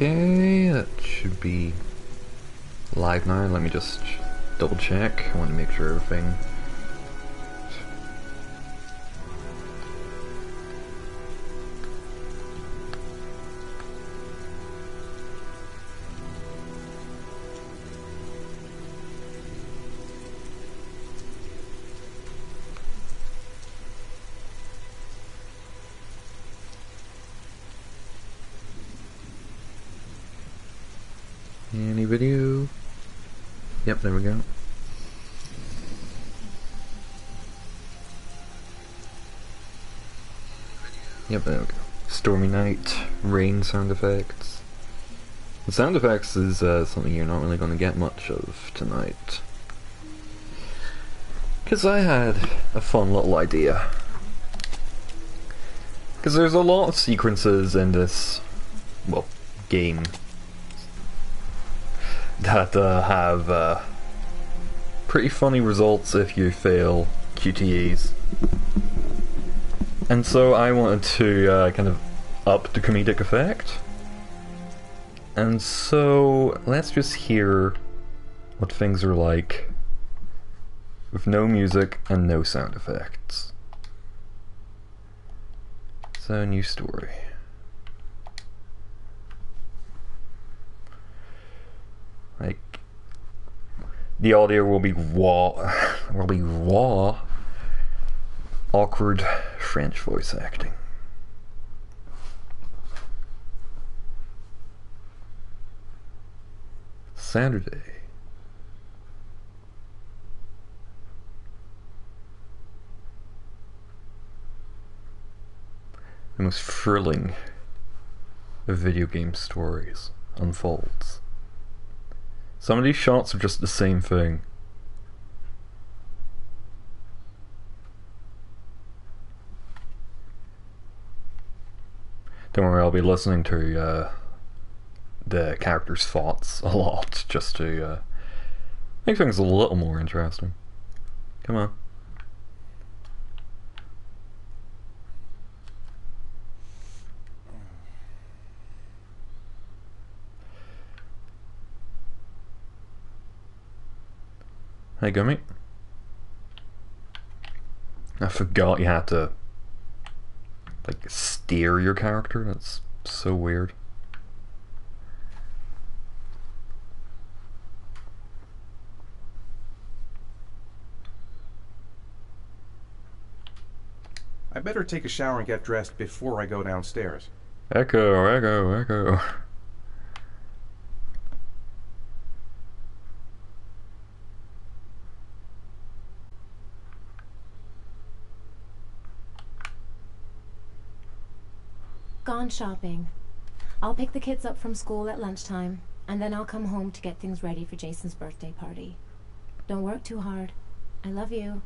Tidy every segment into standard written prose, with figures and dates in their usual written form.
Okay, that should be live now. Let me just double check. I want to make sure everything. Any video? Yep, there we go. Yep, there we go. Stormy night, rain sound effects. The sound effects is something you're not really going to get much of tonight. Because I had a fun little idea. Because there's a lot of sequences in this, well, game that have pretty funny results if you fail QTEs. And so I wanted to kind of up the comedic effect. And so let's just hear what things are like with no music and no sound effects. So, new story. Like, the audio will be raw, awkward French voice acting. Saturday. The most thrilling of video game stories unfolds. Some of these shots are just the same thing. Don't worry, I'll be listening to the characters' thoughts a lot, just to make things a little more interesting. Come on. Hey, Gummy. I forgot you had to, like, steer your character. That's so weird. I better take a shower and get dressed before I go downstairs. Echo, echo, echo. Gone shopping. I'll pick the kids up from school at lunchtime, and then I'll come home to get things ready for Jason's birthday party. Don't work too hard. I love you.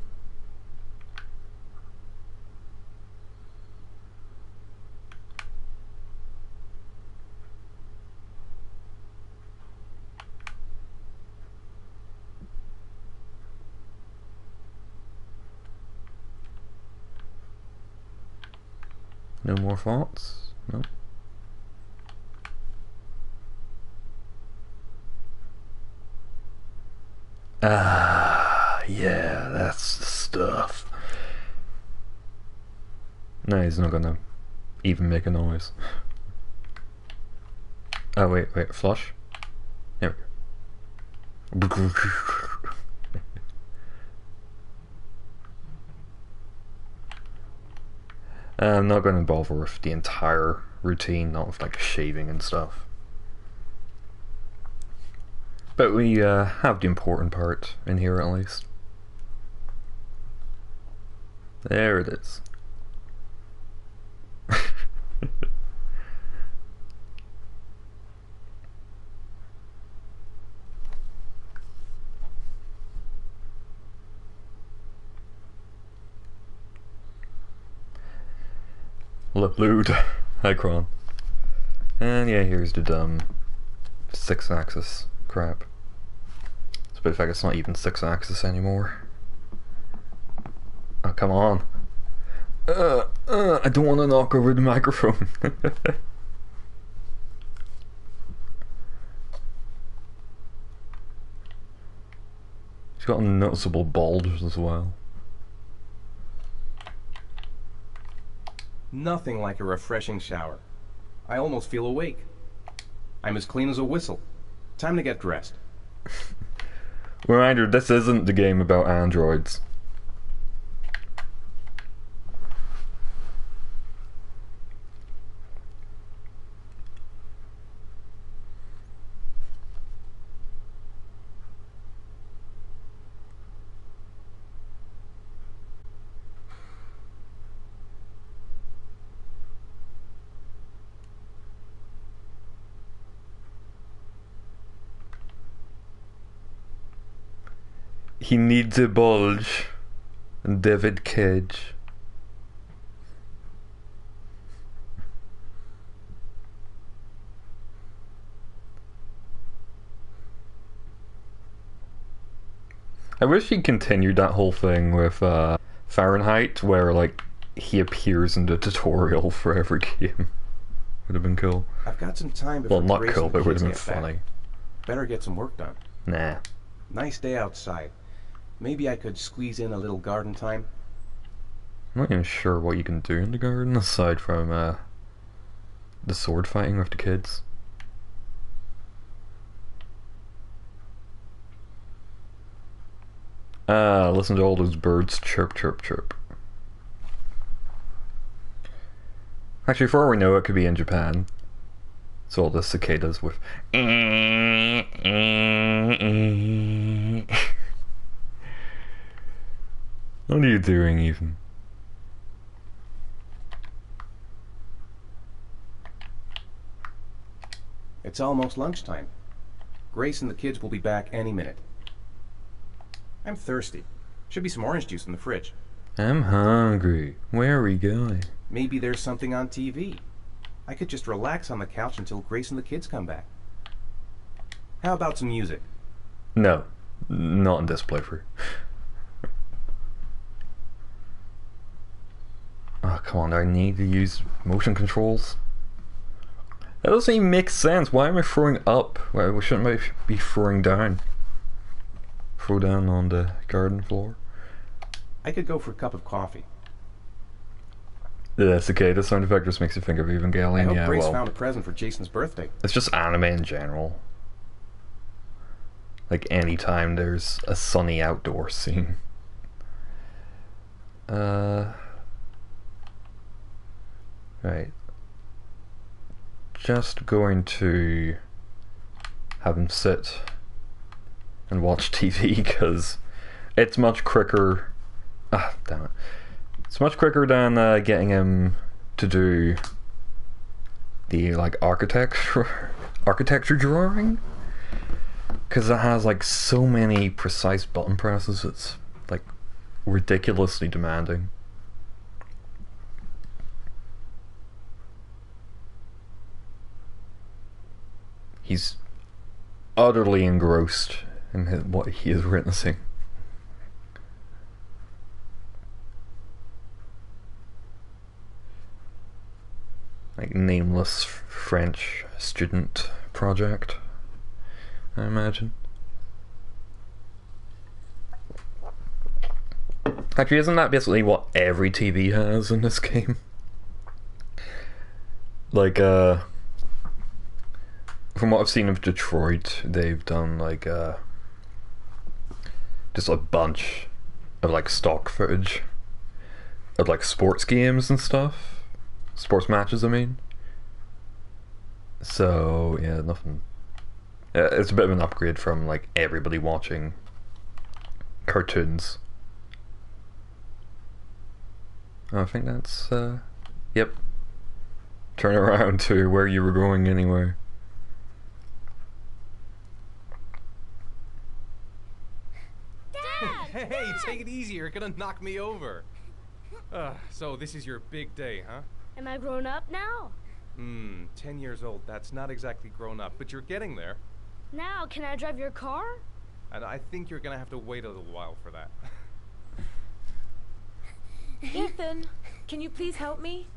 No more thoughts? No. Ah, yeah, that's the stuff. No, he's not gonna even make a noise. Oh, wait, flush? There we go. I'm not going to bother with the entire routine, not with like shaving and stuff. But we have the important part in here at least. There it is. Lude. Hi, Kron. And yeah, here's the dumb 6-axis crap. It's a bit of fact it's not even 6-axis anymore. Oh, come on. I don't want to knock over the microphone. He's got a noticeable bulge as well. Nothing like a refreshing shower. I almost feel awake. I'm as clean as a whistle. Time to get dressed. Reminder, this isn't the game about androids. He needs a bulge. David Cage. I wish he continued that whole thing with Fahrenheit, where like he appears in the tutorial for every game. Would have been cool. I've got some time before Well, not Grace cool, and but it would kids have been get back. funny. Better get some work done. Nah. Nice day outside. Maybe I could squeeze in a little garden time. I'm not even sure what you can do in the garden aside from the sword fighting with the kids. Listen to all those birds chirp, chirp, chirp. Actually, for all we know, it could be in Japan. It's all the cicadas with. What are you doing, even? It's almost lunchtime. Grace and the kids will be back any minute. I'm thirsty. Should be some orange juice in the fridge. I'm hungry. Where are we going? Maybe there's something on TV. I could just relax on the couch until Grace and the kids come back. How about some music? No, not in this playthrough. Oh, come on, I need to use motion controls. That doesn't even make sense. Why am I throwing up? Why shouldn't I be throwing down? Throw down on the garden floor? I could go for a cup of coffee. That's okay, the sound effect just makes you think of Evangelion. I hope Yeah, Grace well, found a present for Jason's birthday. it's just anime in general. Like anytime there's a sunny outdoor scene. Right. Just going to have him sit and watch TV because it's much quicker. Ah, damn it. It's much quicker than getting him to do the like architecture drawing, because it has like so many precise button presses. It's like ridiculously demanding. He's utterly engrossed in what he is witnessing. Like nameless French student project, I imagine. Actually, isn't that basically what every TV has in this game? Like, from what I've seen of Detroit, they've done like just a bunch of like stock footage of like sports games and stuff. Sports matches, I mean. So, yeah, nothing. It's a bit of an upgrade from like everybody watching cartoons. I think that's, yep. Turn around to where you were going anyway. Hey, take it easy. You're gonna knock me over. So this is your big day, huh? Am I grown up now? 10 years old. That's not exactly grown up, but you're getting there. Now, can I drive your car? And I think you're gonna have to wait a little while for that. Ethan, can you please help me?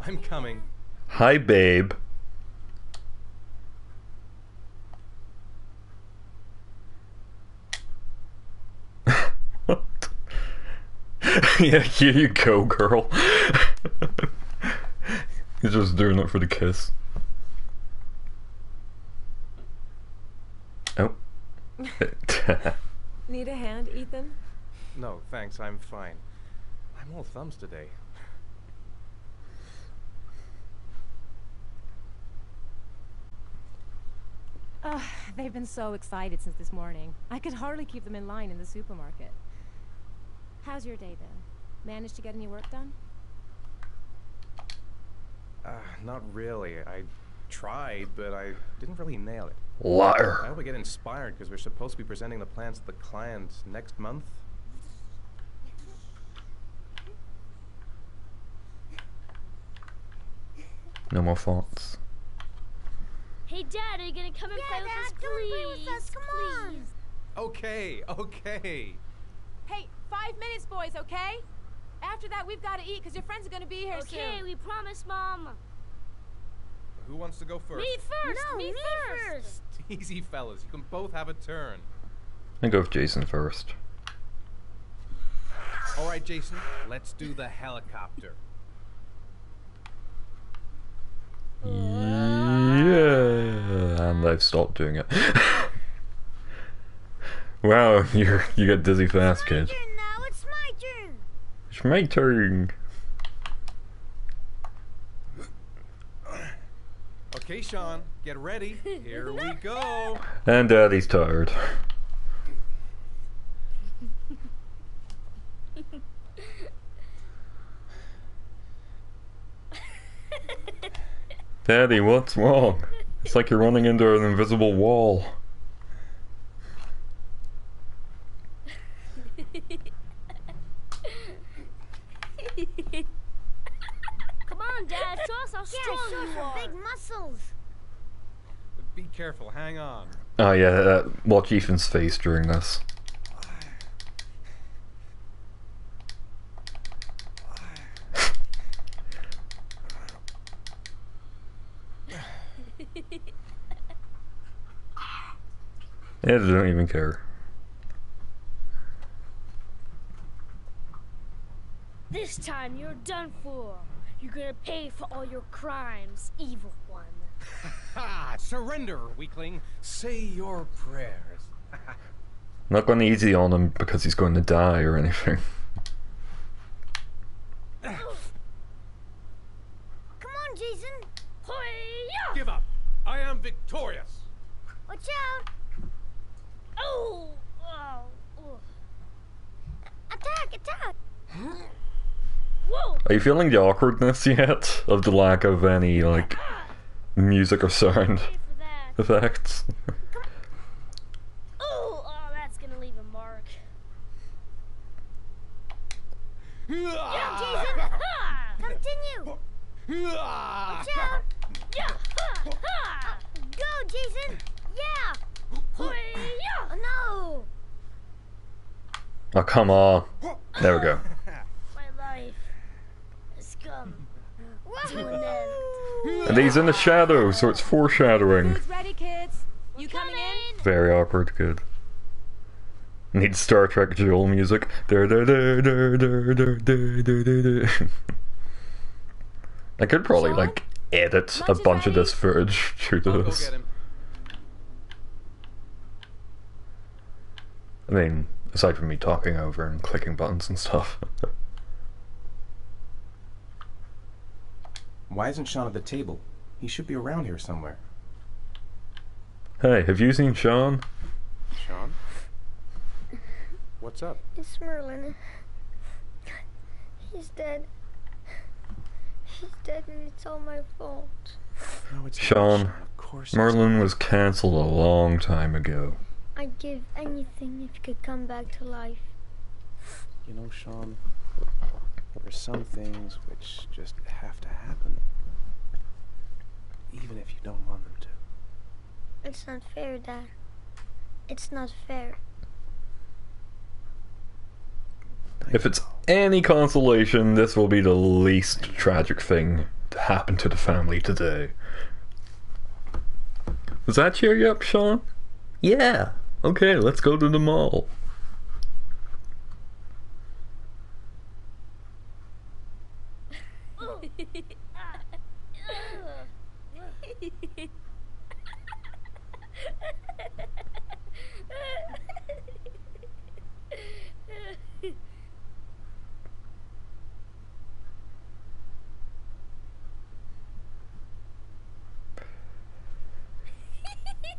I'm coming. Hi, babe. Yeah, here you go, girl. He's just doing it for the kiss. Oh. Need a hand, Ethan? No, thanks, I'm fine. I'm all thumbs today. They've been so excited since this morning. I could hardly keep them in line in the supermarket. How's your day been? Managed to get any work done? Not really. I tried, but I didn't really nail it. I Liar. hope I get inspired because we're supposed to be presenting the plans to the client next month. No more thoughts. Hey, Dad, are you gonna come and play with us, please? Come on. Okay, okay. Hey, 5 minutes, boys, okay? After that, we've got to eat because your friends are going to be here Okay, soon. we promise, Mom. Who wants to go first? Me first. No, me me first. Easy, fellas. You can both have a turn. I go with Jason first. All right, Jason. Let's do the helicopter. Yeah, and I've stopped doing it. Wow, you get dizzy fast, kid. Now it's my turn. It's my turn. Okay, Sean, get ready. Here we go. And Daddy's tired. Daddy, what's wrong? It's like you're running into an invisible wall. Come on, Dad. Show us how strong you are. big muscles. Be careful. Hang on. Oh yeah, watch Ethan's face during this. Yeah, they don't even care. This time you're done for. You're gonna pay for all your crimes, evil one. Ha! Surrender, weakling. Say your prayers. Not going easy on him because he's going to die or anything. Come on, Jason. Hoya! Give up. I am victorious. Watch out. Oh! Oh! Oh. Attack. Whoa! Are you feeling the awkwardness yet? Of the lack of any, like, music or sound Pay for that. effects? Oh, that's gonna leave a mark. Yeah, Jason! Ha! Continue. Watch out. Yeah! Ha! Ha! Go, Jason. Yeah. Hoya! Oh, no. Oh, come on. There we go. My life has come to an end. And he's in the shadow, so it's foreshadowing. Food's ready, kids. You coming in? Very awkward, good. Need Star Trek dual music. I could probably, like, edit a bunch of this footage through I'll go this. get him. I mean, aside from me talking over and clicking buttons and stuff. Why isn't Sean at the table? He should be around here somewhere. Hey, have you seen Sean? Sean? What's up? It's Merlin. He's dead. He's dead and it's all my fault. No, it's not, Sean, Of course. Merlin was cancelled a long time ago. I'd give anything if you could come back to life. You know, Sean, there are some things which just have to happen. Even if you don't want them to. It's not fair, Dad. It's not fair. If it's any consolation, this will be the least tragic thing to happen to the family today. Does that cheer you up, Sean? Yeah. Okay, let's go to the mall.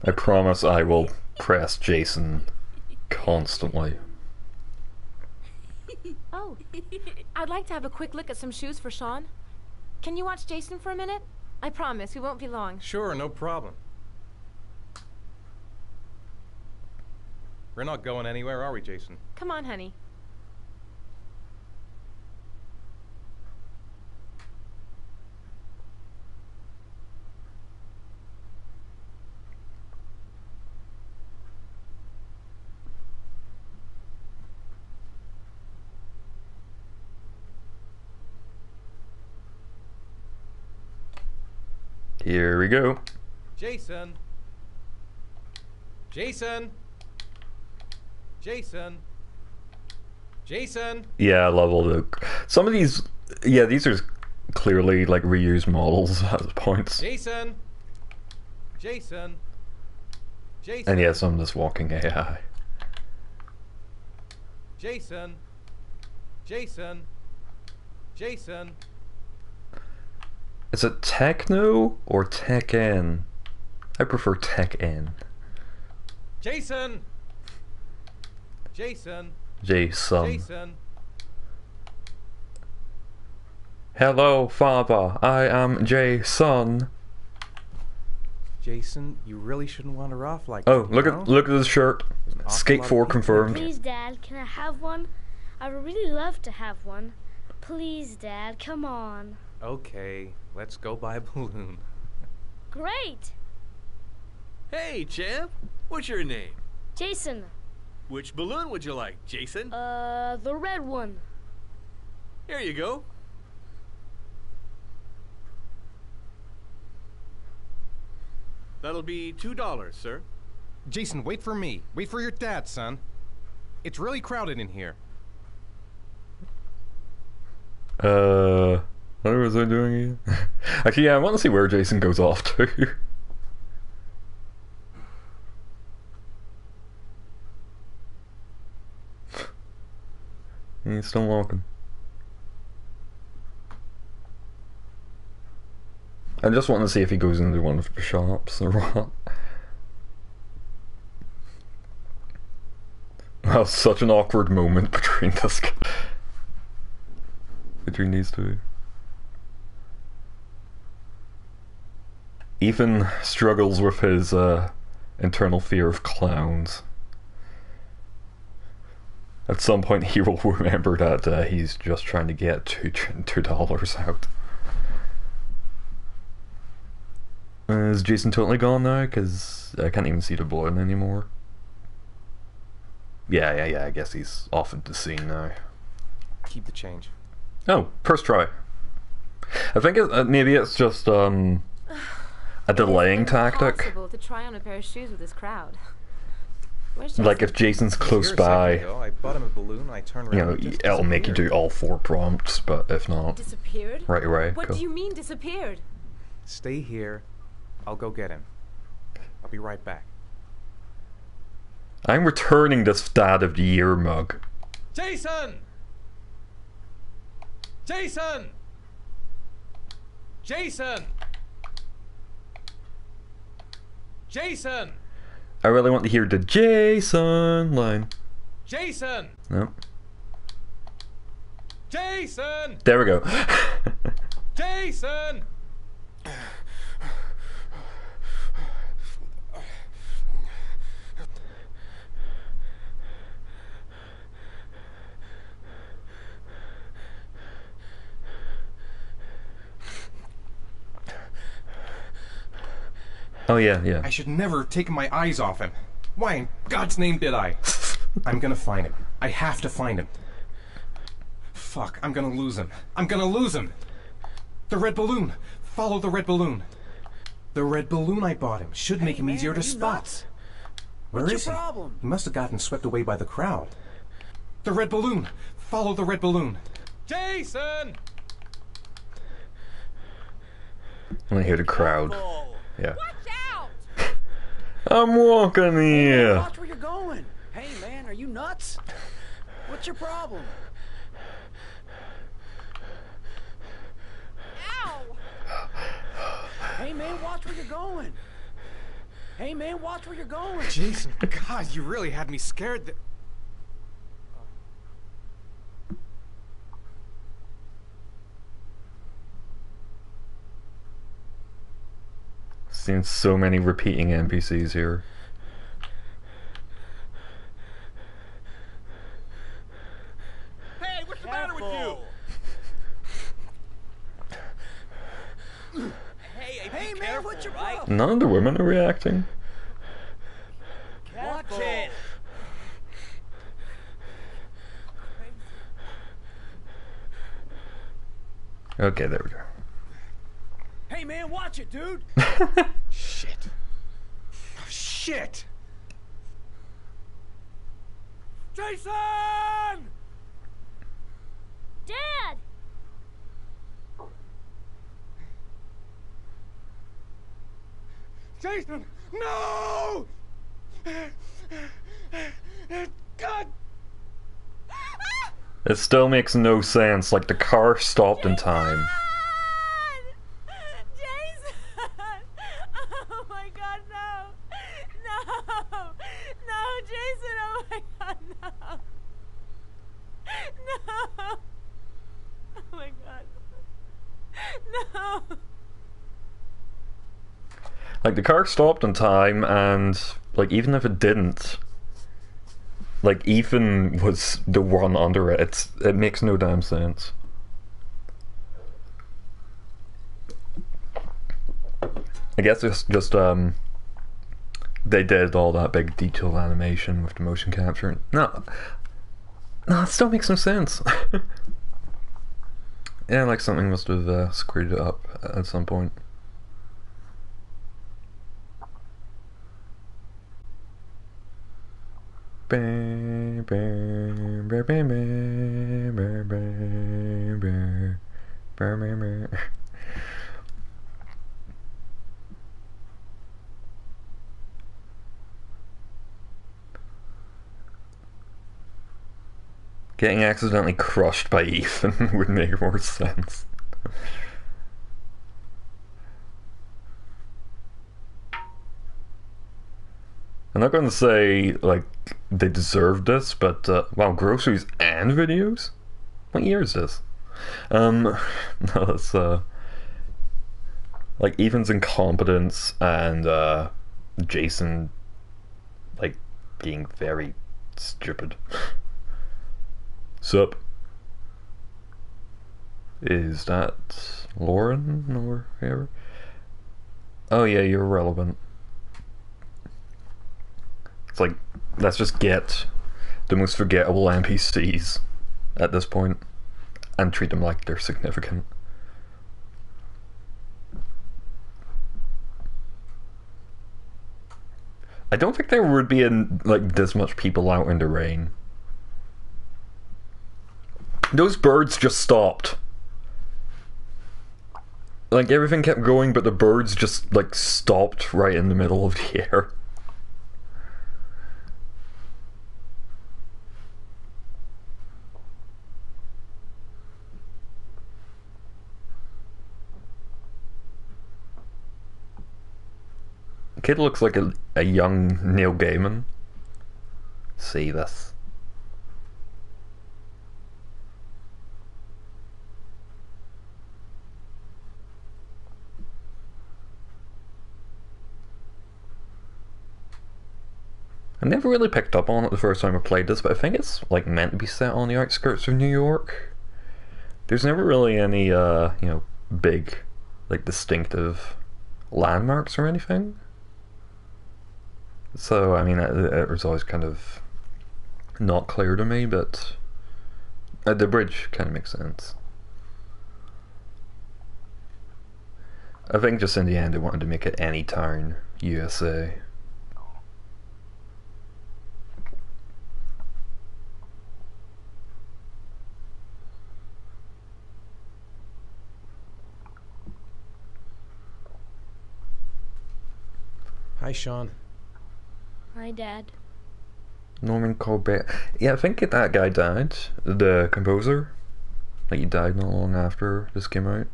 I promise I will press Jason constantly. Oh, I'd like to have a quick look at some shoes for Sean. Can you watch Jason for a minute? I promise, we won't be long. Sure, no problem. We're not going anywhere, are we, Jason? Come on, honey. Here we go. Jason! Jason! Jason! Jason! Yeah, I love all the... Some of these... Yeah, these are clearly, like, reused models at points. Jason! Jason! Jason! And yes, I'm just walking AI. Jason! Jason! Jason! Is it Techno or Tech-N? I prefer Tech-N. Jason! Jason! Jason. Jason! Hello, father. I am Jason. Jason, you really shouldn't wander off like Oh, that. look at this shirt. awful Skate lot of 4 people. confirmed. Please, Dad, can I have one? I would really love to have one. Please, Dad, come on. Okay, let's go buy a balloon. Great! Hey, champ. What's your name? Jason, Which balloon would you like, Jason? the red one. Here you go. That'll be $2, sir. Jason, wait for me. Wait for your dad, son. It's really crowded in here. What was I doing here? Actually, yeah, I want to see where Jason goes off to. He's still walking. I just want to see if he goes into one of the shops or what. Well, such an awkward moment between this between these two. Ethan struggles with his internal fear of clowns. At some point he will remember that he's just trying to get $2 out. Is Jason totally gone now? Because I can't even see the balloon anymore. Yeah, I guess he's off into the scene now. Keep the change. Oh, first try. I think maybe it's just a delaying tactic. Impossible to try on a pair of shoes with this crowd. Where's Like Jason? if Jason's Here close a second by, ago, I bought him a balloon. I turned around. you know, and just it'll make you do disappeared. all 4 prompts, but if not, Disappeared? right away. What Cool. do you mean disappeared? Stay here. I'll go get him. I'll be right back. I'm returning this Dad of the Year mug. Jason! Jason! Jason! Jason! I really want to hear the Jason line. Jason! No. Jason! There we go. Jason! Oh yeah. I should never have taken my eyes off him. Why in God's name did I? I'm gonna find him. I have to find him. Fuck, I'm gonna lose him. I'm gonna lose him! The red balloon! Follow the red balloon! The red balloon I bought him should make him easier to spot. Where What's is your he? problem? He must have gotten swept away by the crowd. The red balloon! Follow the red balloon! Jason! I want to hear the crowd. Oh. Yeah. Watch out! I'm walking here. Watch where you're going. Hey, man, are you nuts? What's your problem? Ow! Hey, man, watch where you're going. Hey, man, watch where you're going. Jason, God, you really had me scared. Seen so many repeating NPCs here. Hey, what's the matter with you? Hey, man, what's your problem? None of the women are reacting. Watch it. Okay, there we go. Hey, man, watch it, dude. Shit. Oh, shit! Jason! Dad! Jason! No! God! It still makes no sense, like the car stopped in time. Jason! Oh my god, no! No! No, Jason! Oh my god, no! No! Oh my god. No! Like the car stopped in time, and like even if it didn't, like Ethan was the one under it. It makes no damn sense. I guess it's just they did all that big detailed animation with the motion capture. No, it still makes no sense. Yeah, like something must have screwed it up at some point. Getting accidentally crushed by Ethan would make more sense. I'm not going to say, like, they deserve this, but, wow, groceries and videos? What year is this? No, that's, like, Ethan's incompetence and, Jason, like, being very stupid. Sup? Is that Lauren or whoever? Oh yeah, you're relevant. It's like, let's just get the most forgettable NPCs at this point and treat them like they're significant. I don't think there would be like this much people out in the rain. Those birds just stopped. Like, everything kept going, but the birds just, like, stopped right in the middle of the air. The kid looks like a young Neil Gaiman. See this. I never really picked up on it the first time I played this, but I think it's like meant to be set on the outskirts of New York. There's never really any, you know, big, like, distinctive landmarks or anything. So, I mean, it was always kind of not clear to me, but the bridge kind of makes sense. I think just in the end they wanted to make it any town, USA. Hi, Sean. Hi, Dad. Norman Corbett. Yeah, I think that guy died. The composer. Like, he died not long after this came out.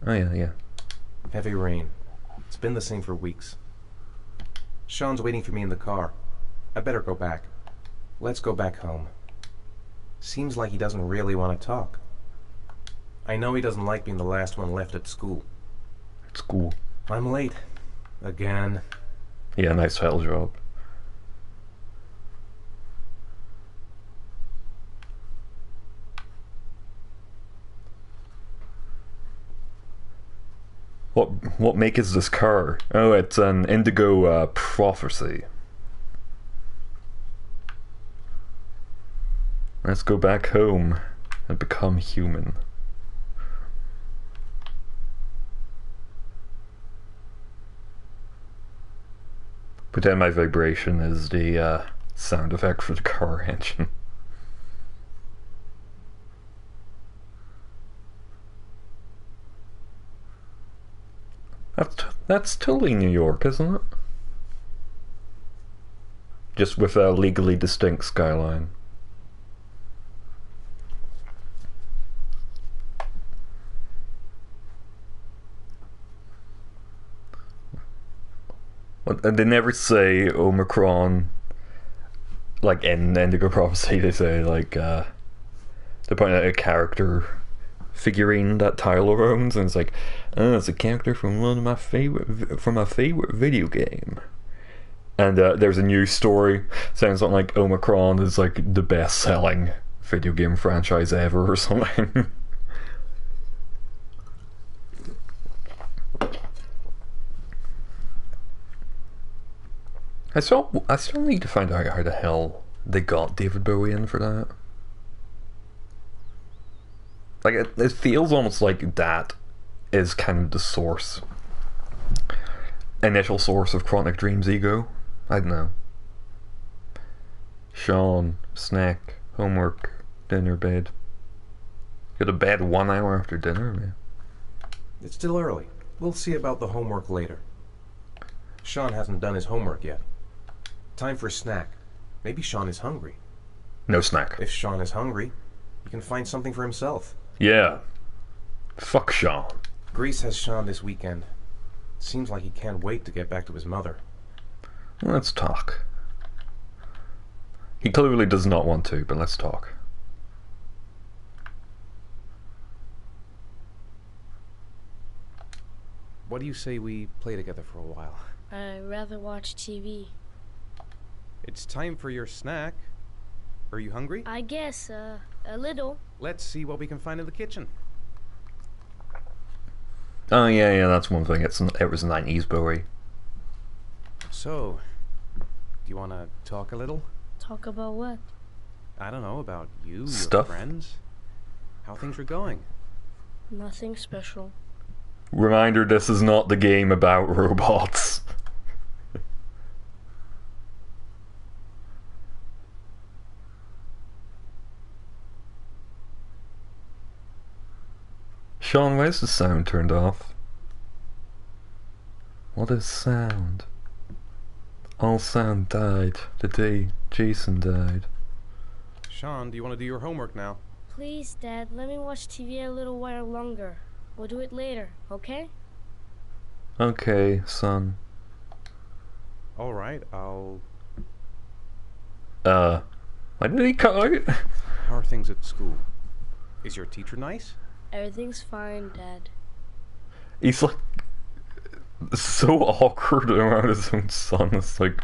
Oh yeah, yeah. Heavy rain. It's been the same for weeks. Sean's waiting for me in the car. I better go back. Let's go back home. Seems like he doesn't really want to talk. I know he doesn't like being the last one left at school. At school. I'm late. Again. Yeah, nice title job. What make is this car? Oh, it's an Indigo Prophecy. Let's go back home and become human. Pretend my vibration is the sound effect for the car engine. That's totally New York, isn't it? Just with a legally distinct skyline. And they never say Omicron, like in Indigo Prophecy. They say like they point out a character figurine that Tyler owns, and it's like, oh, it's a character from one of my favorite video game. And there's a news story saying something like Omicron is like the best-selling video game franchise ever or something. I still need to find out how the hell they got David Bowie in for that. Like, it feels almost like that is kind of the initial source of Chronic Dreams' ego. I don't know. Sean, snack, homework, dinner, bed. Go to bed 1 hour after dinner, man. It's still early. We'll see about the homework later. Sean hasn't done his homework yet. Time for a snack. Maybe Sean is hungry. No snack. If Sean is hungry, he can find something for himself. Yeah. Fuck Sean. Grease has Sean this weekend. Seems like he can't wait to get back to his mother. Let's talk. He clearly does not want to, but let's talk. What do you say we play together for a while? I'd rather watch TV. It's time for your snack. Are you hungry? I guess, a little. Let's see what we can find in the kitchen. Oh yeah, that's one thing. It was 90s Bowie. So, do you want to talk a little? Talk about what? I don't know, about you, Stuff? your friends, how things are going. Nothing special. Reminder, this is not the game about robots. Sean, why is the sound turned off? What is sound? All sound died the day Jason died. Sean, do you want to do your homework now? Please, Dad, let me watch TV a little while longer. We'll do it later, okay? Okay, son. Alright, I'll... Why did he cut out? How are things at school? Is your teacher nice? Everything's fine, Dad. He's like so awkward around his own son. It's like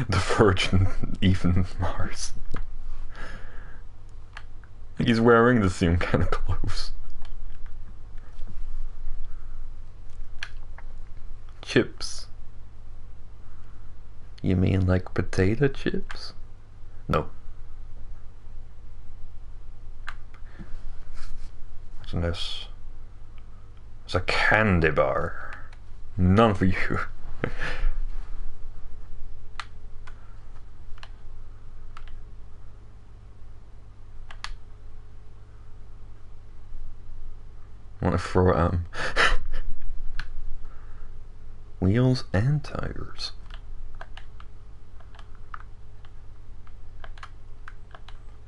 the Virgin even Mars. He's wearing the same kind of clothes. Chips. You mean like potato chips? No. What's in this? It's a candy bar. None for you. I want to throw it at him. Wheels and tires.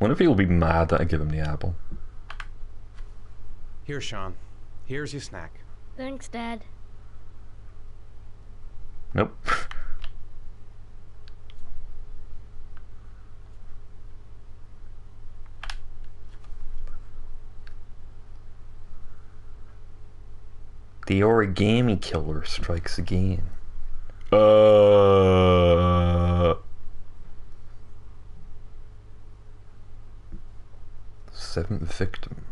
Wonder if he'll be mad that I give him the apple. Here, Sean. Here's your snack. Thanks, Dad. Nope. The origami killer strikes again. Seventh victim.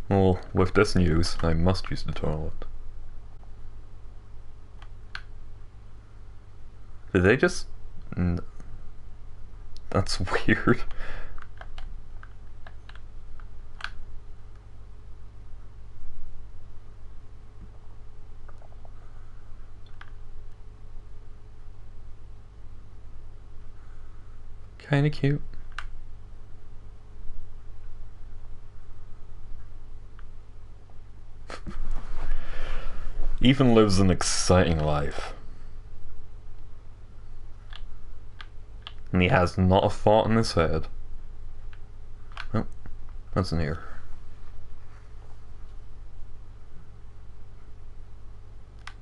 Well, with this news, I must use the toilet. Did they just... That's weird. Kinda cute. Ethan lives an exciting life. And he has not a thought in his head. Oh, that's in here.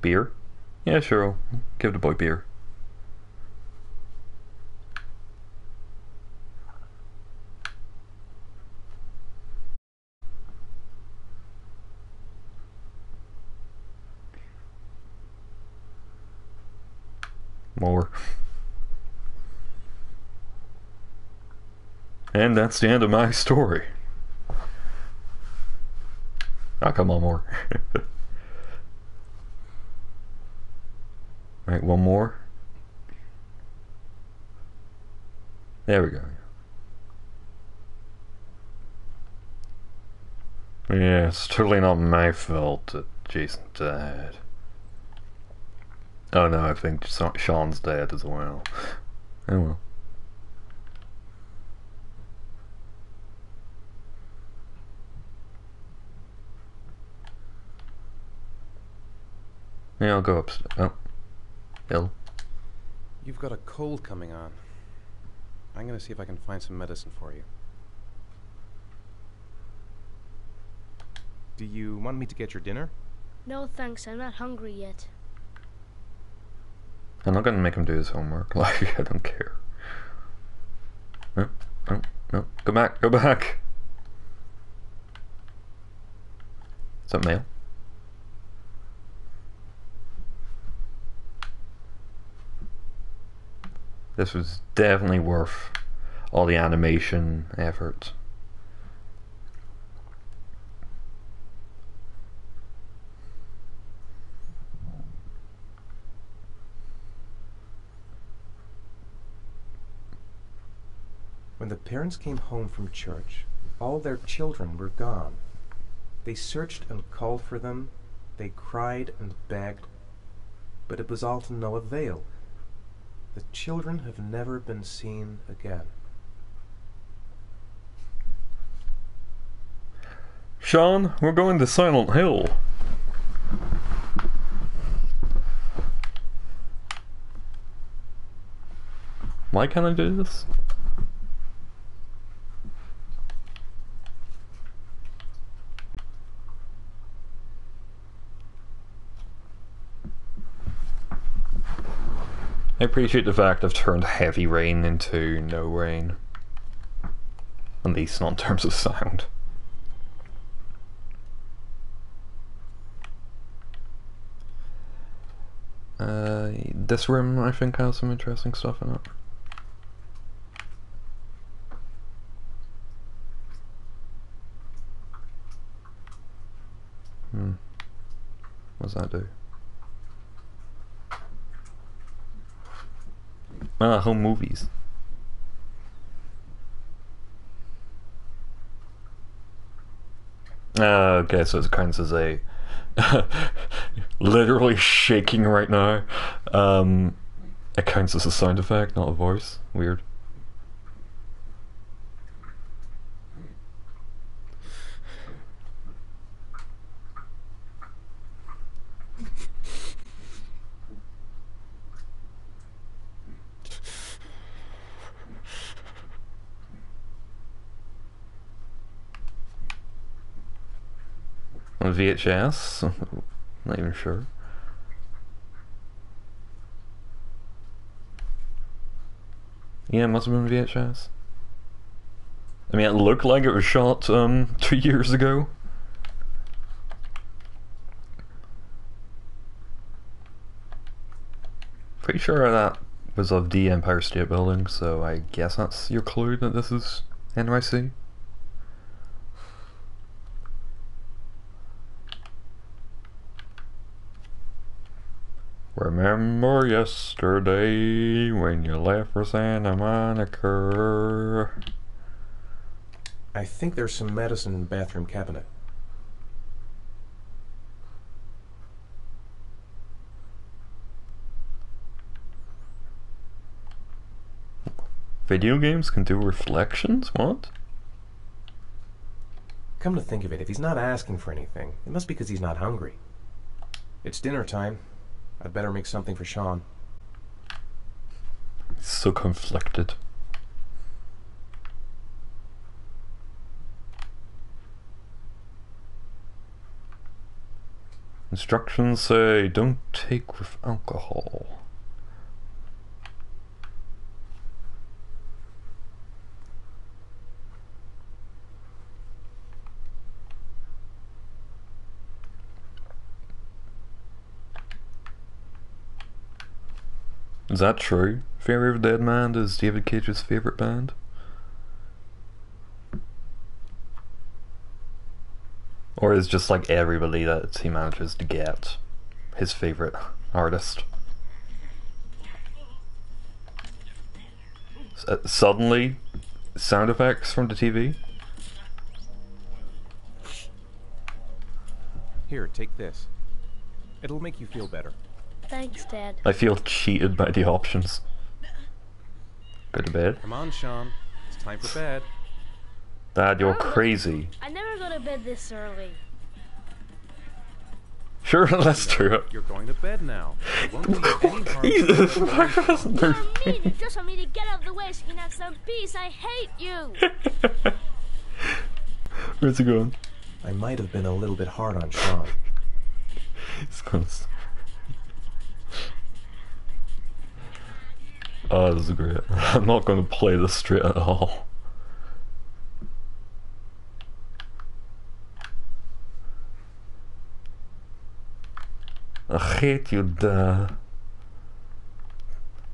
Beer? Yeah, sure. Give the boy beer. More. And that's the end of my story. Ah, come on, more. Right, one more. There we go. Yeah, it's totally not my fault that Jason died. Oh no, I think Sean's dead as well. Oh well. Yeah, I'll go upstairs. Oh. Bill? You've got a cold coming on. I'm gonna see if I can find some medicine for you. Do you want me to get your dinner? No thanks, I'm not hungry yet. I'm not gonna make him do his homework. Like, I don't care. No, no, no. Go back, go back! Is that mail? This was definitely worth all the animation effort. When the parents came home from church, all their children were gone. They searched and called for them, they cried and begged, but it was all to no avail. The children have never been seen again. Sean, we're going to Silent Hill. Why can't I do this? I appreciate the fact I've turned heavy rain into no rain. At least not in terms of sound. This room I think has some interesting stuff in it. What does that do? Home movies. Okay, so it counts as a literally shaking right now. It counts as a sound effect, not a voice. Weird. a VHS. Not even sure. Yeah, it must have been VHS. I mean, it looked like it was shot 2 years ago. Pretty sure that was of the Empire State Building, so I guess that's your clue that this is NYC. Remember yesterday when you left for Santa Monica? I think there's some medicine in the bathroom cabinet. Video games can do reflections? What? Come to think of it, if he's not asking for anything, it must be because he's not hungry. It's dinner time. I'd better make something for Sean. So conflicted. Instructions say don't take with alcohol. Is that true? Fear of Dead Man is David Cage's favourite band? Or is just like everybody that he manages to get his favourite artist? Suddenly, sound effects from the TV? Here, take this. It'll make you feel better. Thanks, Dad. I feel cheated by the options. Go to bed. Come on, Sean. It's time for bed. Dad, you're crazy. I never go to bed this early. Sure, let's do it. You're going to bed now. It won't do you any harm. Jesus, why wasn't there... You mean you just want me to get out of the way so you can have some peace? I hate you! Where's it going? I might have been a little bit hard on Sean. It's gonna... Oh, this is great. I'm not going to play this straight at all. I hate you, Dad.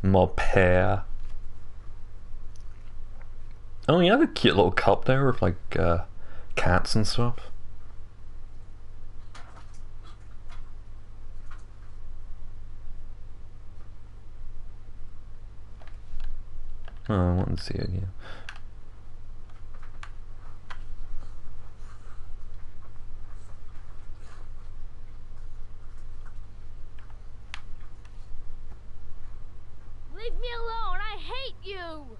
My pair. Oh, you have a cute little cup there with like cats and stuff. Oh, I want to see it again. Leave me alone! I hate you!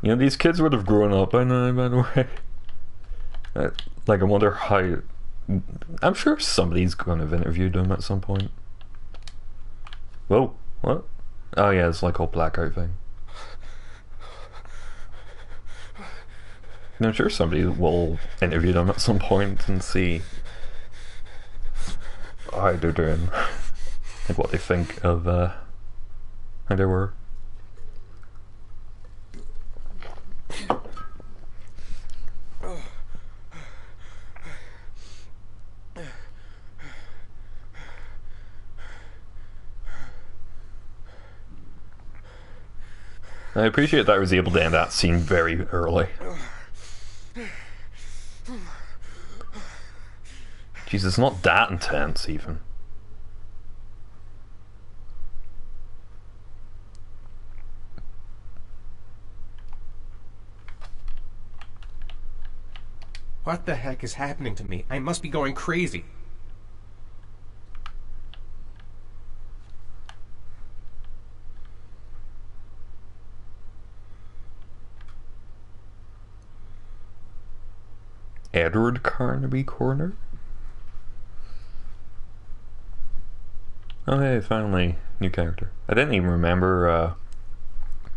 You know, these kids would have grown up by now, by the way. Like, I wonder how... I'm sure somebody's going to have interviewed them at some point. Whoa, what? Oh yeah, it's like a whole blackout thing. And I'm sure somebody will interview them at some point and see how they're doing. Like what they think of how they were. I appreciate that I was able to end that scene very early. Jeez, it's not that intense even. What the heck is happening to me? I must be going crazy. Edward Carnaby Corner? Oh hey, finally, new character. I didn't even remember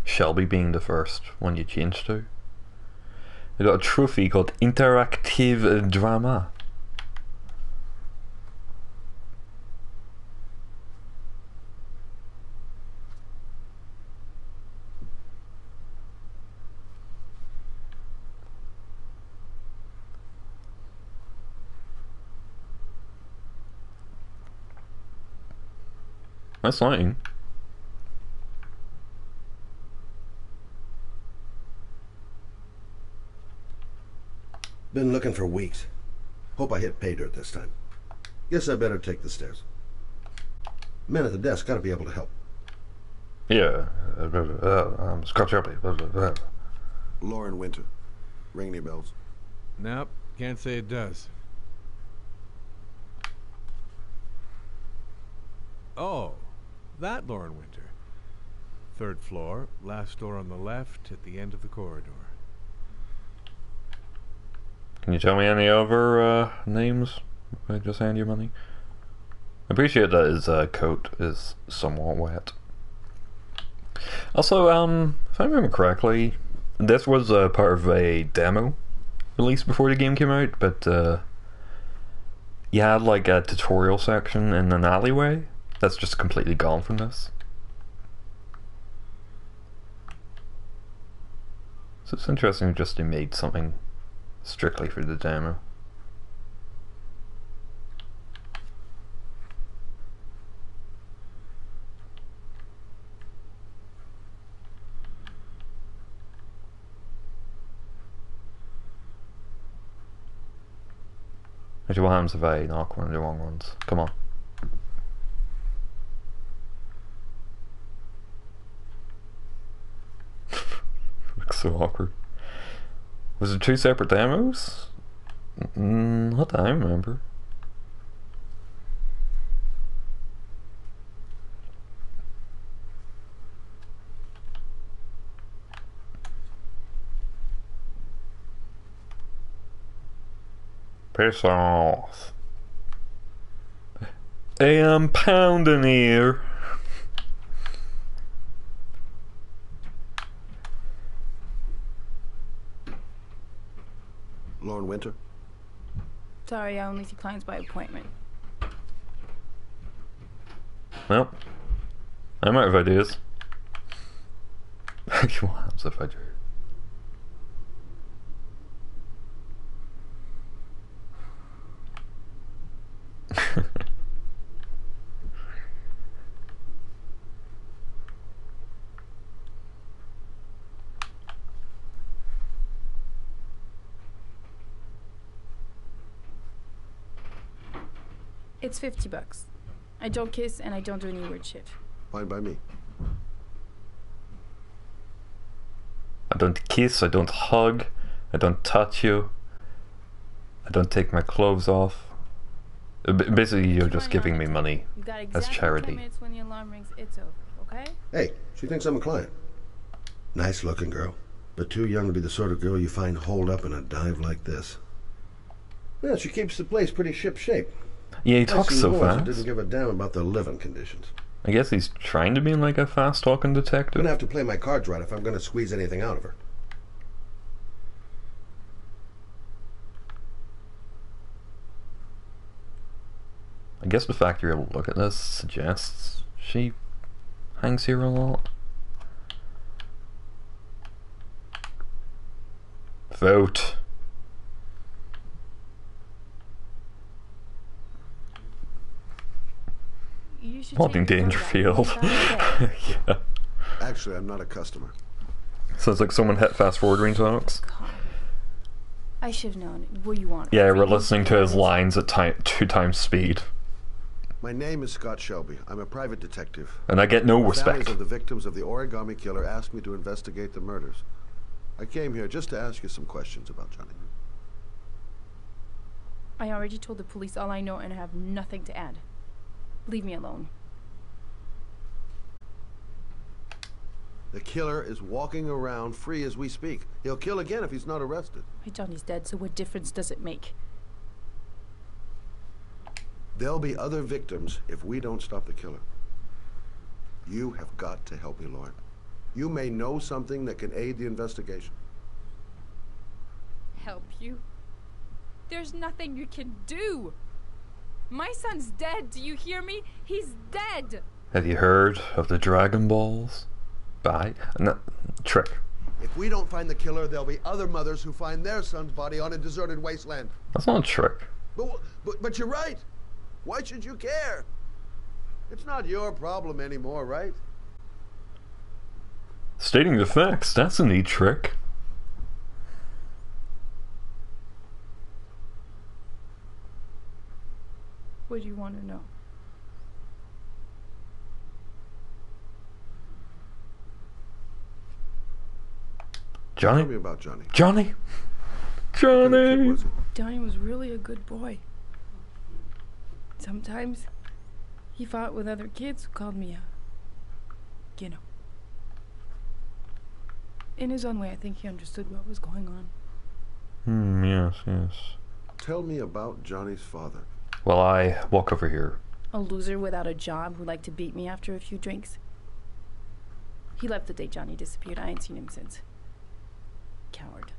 Shelby being the first one you changed to. I got a trophy called Interactive Drama. Nice lighting. Been looking for weeks. Hope I hit pay dirt this time. Guess I better take the stairs. Man at the desk gotta be able to help. Yeah, Scott Shelby. Lauren Winter. Ring any bells? Nope, can't say it does. Oh, that Lauren Winter. 3rd floor, last door on the left at the end of the corridor. Can you tell me any other names? If I just hand you money. I appreciate that his coat is somewhat wet. Also, if I remember correctly, this was part of a demo released before the game came out, but you had like a tutorial section in an alleyway that's just completely gone from this. So it's interesting just they made something strictly for the demo. Actually, what happens if I knock one of the wrong ones? Come on. Looks so awkward. Was it 2 separate demos? Not that I remember. Piss off. Hey, I'm pounding here. Lauren Winter? Sorry, I only see clients by appointment. Well, I'm out of ideas. What happens if I do? It's $50. I don't kiss and I don't do any weird shit. Fine by me. I don't kiss, I don't hug, I don't touch you, I don't take my clothes off. Basically, you're just giving me money You got as exactly charity. 10 minutes when the alarm rings. It's over, okay? Hey, she thinks I'm a client. Nice looking girl, but too young to be the sort of girl you find holed up in a dive like this. Yeah, she keeps the place pretty ship-shape. Yeah, he talks so fast. Didn't give a damn about the living conditions. I guess he's trying to be like a fast-talking I'm detective. gonna have to play my cards right if I'm gonna squeeze anything out of her. I guess the fact you're able to look at this suggests she hangs here a lot. Vote. You should Wanting take the Dangerfield. phone back. Yeah. Actually, I'm not a customer. Sounds like someone hit fast forward when he talks. God. I should have known. What you want? Yeah, we're listening to his lines at 2 times speed. My name is Scott Shelby. I'm a private detective. And I get no The respect. families of the victims of the origami killer asked me to investigate the murders. I came here just to ask you some questions about Johnny. I already told the police all I know and I have nothing to add. Leave me alone. The killer is walking around free as we speak. He'll kill again if he's not arrested. My Johnny's dead, so what difference does it make? There'll be other victims if we don't stop the killer. You have got to help me, Lauren. You may know something that can aid the investigation. Help you? There's nothing you can do. My son's dead, do you hear me? He's dead! Have you heard of the Dragon Balls? No, trick. If we don't find the killer, there'll be other mothers who find their son's body on a deserted wasteland. That's not a trick. But you're right. Why should you care? It's not your problem anymore, right? Stating the facts, that's a neat trick. What do you want to know? Johnny? Tell me about Johnny. Johnny? What kind of kid Johnny! was he? Johnny was really a good boy. Sometimes he fought with other kids who called me a, in his own way, I think he understood what was going on. Yes. Tell me about Johnny's father. Well, I walk over here. A loser without a job who liked to beat me after a few drinks. He left the day Johnny disappeared. I ain't seen him since. Coward.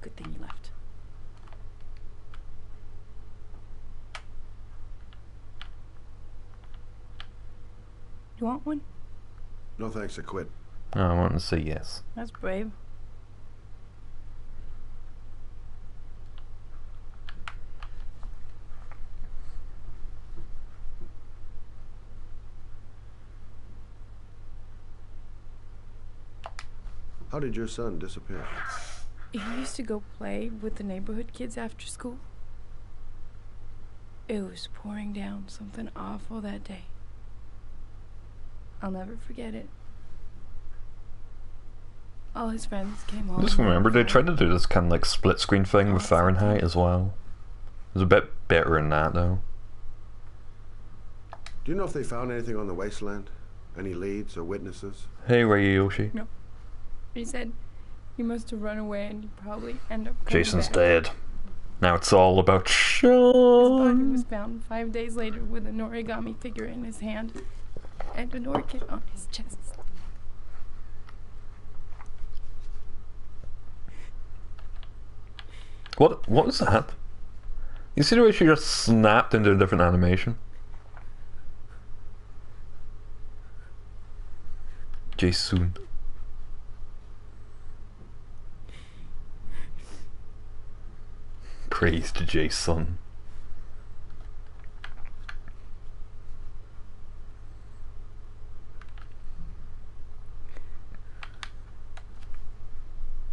Good thing he left. You want one? No thanks, I quit. Oh, I want to say yes. That's brave. How did your son disappear? He used to go play with the neighborhood kids after school. It was pouring down something awful that day. I'll never forget it. All his friends came home. Just remember, they tried to do this kind of like split screen thing with Fahrenheit as well. It was a bit better than that though. Do you know if they found anything on the wasteland? Any leads or witnesses? Hey, where are you, Yoshi? No. He said he must have run away and he'd probably end up coming Jason's back. dead. Now it's all about His body Sean. was found 5 days later with an origami figure in his hand and an orchid on his chest. What was that? You see the way she just snapped into a different animation? Jason. Praise to Jason.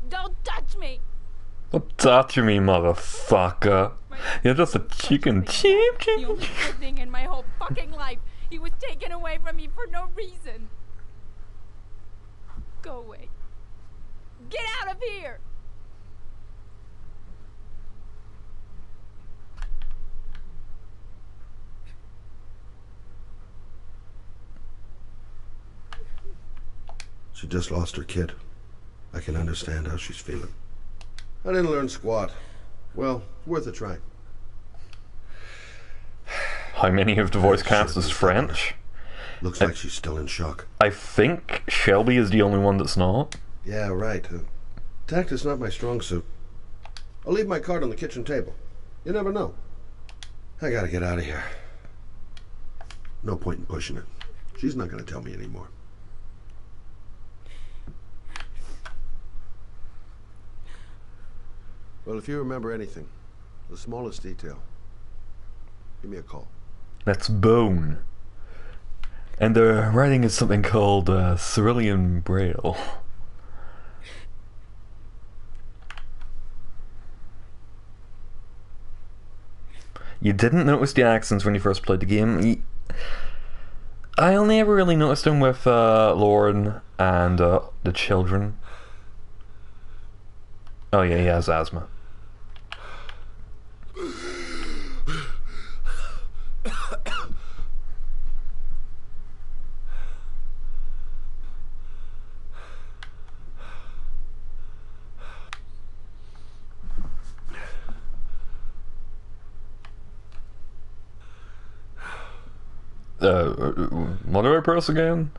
Don't touch me! Don't touch me, motherfucker. You're just a chicken. Cheep, The cheep. only good thing in my whole fucking life. He was taken away from me for no reason. Go away. Get out of here! She just lost her kid. I can understand how she's feeling. I didn't learn squat. Well, worth a try. How many of the voice cast is French? Looks like she's still in shock. I think Shelby is the only one that's not. Yeah, right. Tact is not my strong suit. I'll leave my card on the kitchen table. You never know. I gotta get out of here. No point in pushing it. She's not gonna tell me anymore. Well, if you remember anything, the smallest detail, give me a call. That's Bone. And the writing is something called Cerulean Braille. You didn't notice the accents when you first played the game. I only ever really noticed them with Lauren and the children. Oh yeah, he has asthma. What do I press again?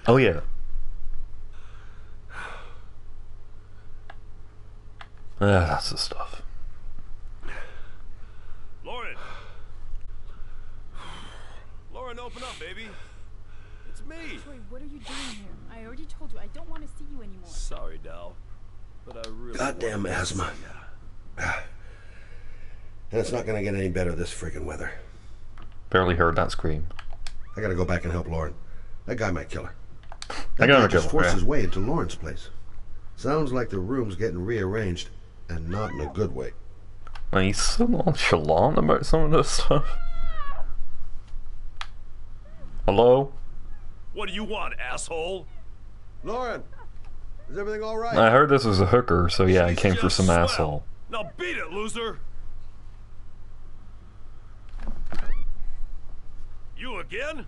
Oh yeah. That's the stuff. Lauren! Lauren, open up, baby. It's me. Troy, what are you doing here? I already told you I don't want to see you anymore. Sorry, Dal. But I really... Goddamn asthma. And it's not gonna get any better this friggin' weather. Barely heard that scream. I gotta go back and help Lauren. That guy might kill her. I That gotta guy just kill her, forced yeah. his way into Lauren's place. Sounds like the room's getting rearranged, and not in a good way. Like, he's so nonchalant about some of this stuff. Hello? What do you want, asshole? Lauren! Is everything alright? I heard this was a hooker, so yeah, I She's came for just some swell. asshole. Now beat it, loser! You again?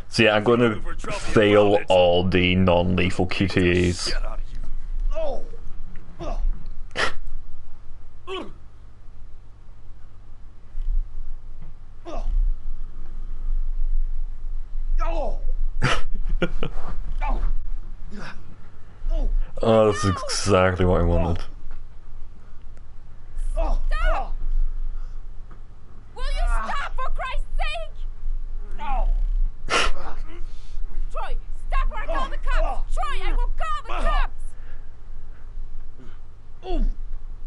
So yeah, I'm going to fail all the non-lethal QTEs. Get out of here. Oh! Oh! Oh! Oh! Oh, that's exactly what I wanted. Stop! Will you stop, for Christ's sake? Oh! Troy, stop or I call the cops! Troy, I will call the cops!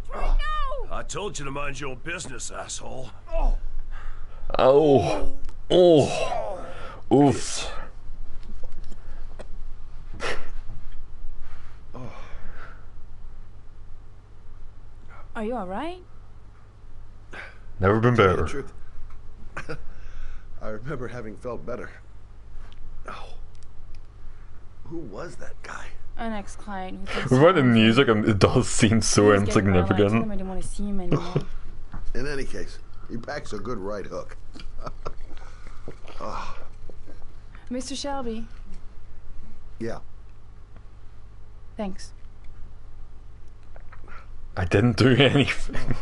Troy, no! I told you to mind your own business, asshole. Oh. Oh. Oof. Are you alright? Never been To tell you better. the truth, I remember having felt better. Oh. Who was that guy? An ex-client who thinks Without the music, it does seem so he was getting violent. I told him insignificant. I didn't want to see him anymore. In any case, he packs a good right hook. Mr. Shelby, Yeah. thanks. I didn't do anything.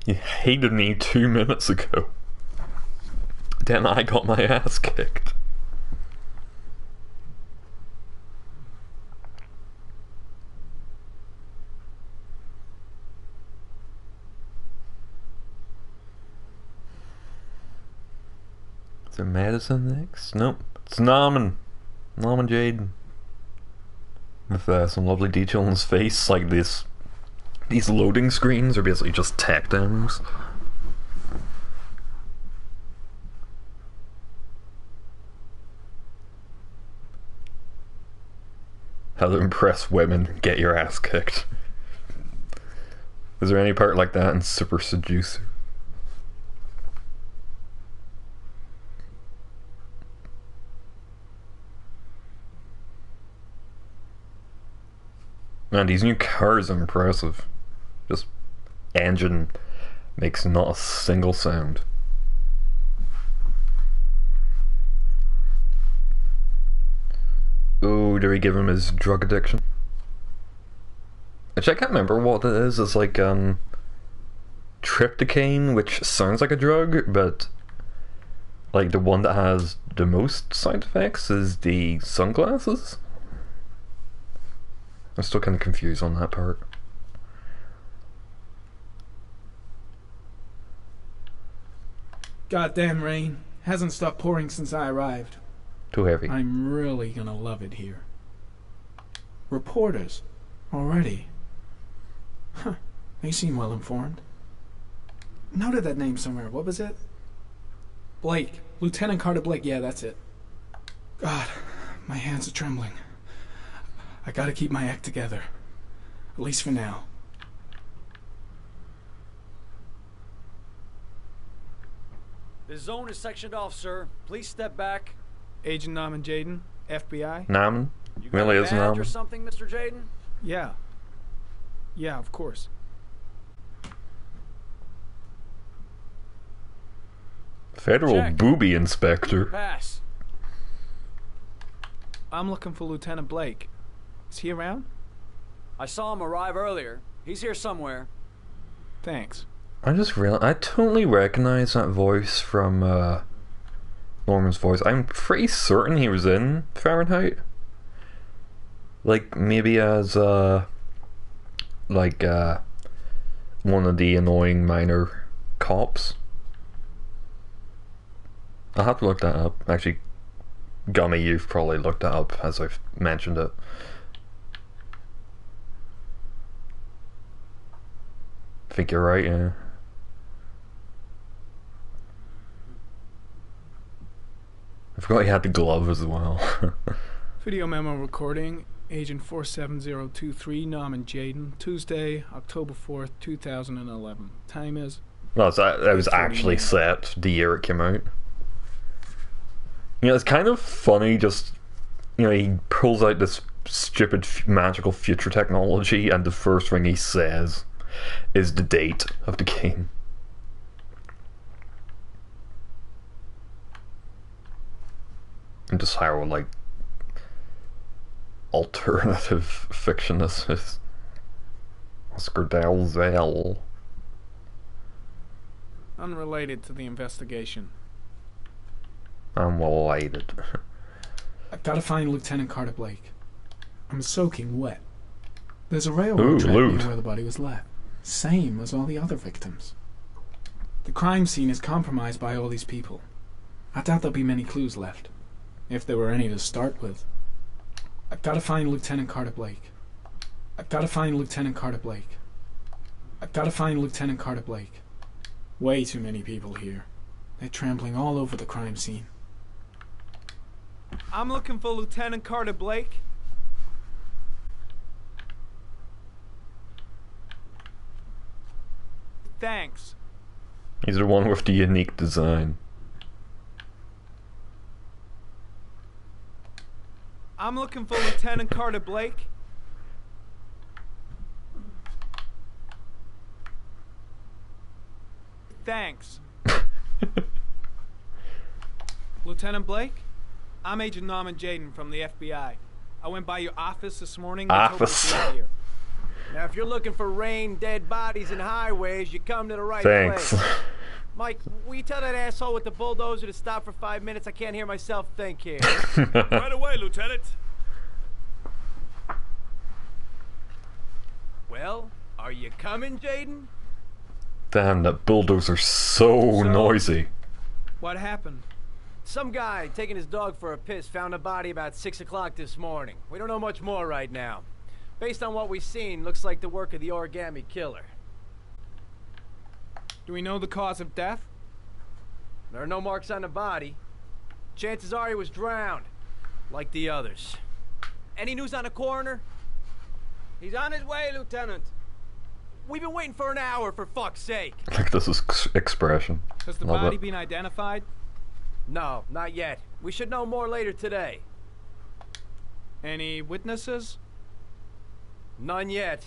You hated me 2 minutes ago. Then I got my ass kicked. Is there Madison next? Nope. It's Norman. Norman Jaden. With some lovely detail on his face, like this. These loading screens are basically just tech demos. How to impress women, get your ass kicked. Is there any part like that in Super Seducer? Man, these new cars are impressive. Just engine makes not a single sound. Oh, do we give him his drug addiction? Which I can't remember what it is. It's like tryptocane, which sounds like a drug, but like the one that has the most side effects is the sunglasses. I'm still kind of confused on that part. Goddamn rain. Hasn't stopped pouring since I arrived. Too heavy. I'm really gonna love it here. Reporters. Already. Huh. They seem well informed. Noted that name somewhere. What was it? Blake. Lieutenant Carter Blake. Yeah, that's it. God, my hands are trembling. I gotta keep my act together. At least for now. The zone is sectioned off, sir. Please step back. Agent Norman Jaden, FBI? Namen? You got Really a is badge or Namen? something, Mr. Jaden? Yeah. Yeah, of course. Federal Check. booby inspector. Pass. I'm looking for Lieutenant Blake. Is he around? I saw him arrive earlier. He's here somewhere. Thanks. I just realized I totally recognize that voice from Norman's voice. I'm pretty certain he was in Fahrenheit. Like maybe as one of the annoying minor cops. I'll have to look that up. Actually, Gummy, you've probably looked that up as I've mentioned it. I think you're right, yeah. I forgot he had the glove as well. Video memo recording. Agent 47023, Norman Jaden. Tuesday, October 4th, 2011. Time is... Well, that was actually set the year it came out. You know, it's kind of funny just... You know, he pulls out this stupid magical future technology and the first thing he says is the date of the game. And just how, like, alternative fiction this is. Oscar Dalzell. Unrelated to the investigation. I'm related. I've got to find Lieutenant Carter Blake. I'm soaking wet. There's a railroad track near where the body was left. Same as all the other victims. The crime scene is compromised by all these people. I doubt there'll be many clues left. If there were any to start with. I've got to find Lieutenant Carter Blake. I've got to find Lieutenant Carter Blake. I've got to find Lieutenant Carter Blake. Way too many people here. They're trampling all over the crime scene. I'm looking for Lieutenant Carter Blake. Thanks. He's the one with the unique design. I'm looking for Lieutenant Carter Blake. Thanks. Lieutenant Blake? I'm Agent Norman Jaden from the FBI. I went by your office this morning. Office. Now, if you're looking for rain, dead bodies, and highways, you come to the right Thanks. place. Mike, will you tell that asshole with the bulldozer to stop for 5 minutes? I can't hear myself think here. Right away, Lieutenant. Well, are you coming, Jaden? Damn, that bulldozer's so noisy. What happened? Some guy taking his dog for a piss found a body about 6 o'clock this morning. We don't know much more right now. Based on what we've seen, looks like the work of the origami killer. Do we know the cause of death? There are no marks on the body. Chances are he was drowned, like the others. Any news on the coroner? He's on his way, Lieutenant. We've been waiting for an hour, for fuck's sake. Like this is expression. Has the Love body it. been identified? No, not yet. We should know more later today. Any witnesses? None yet.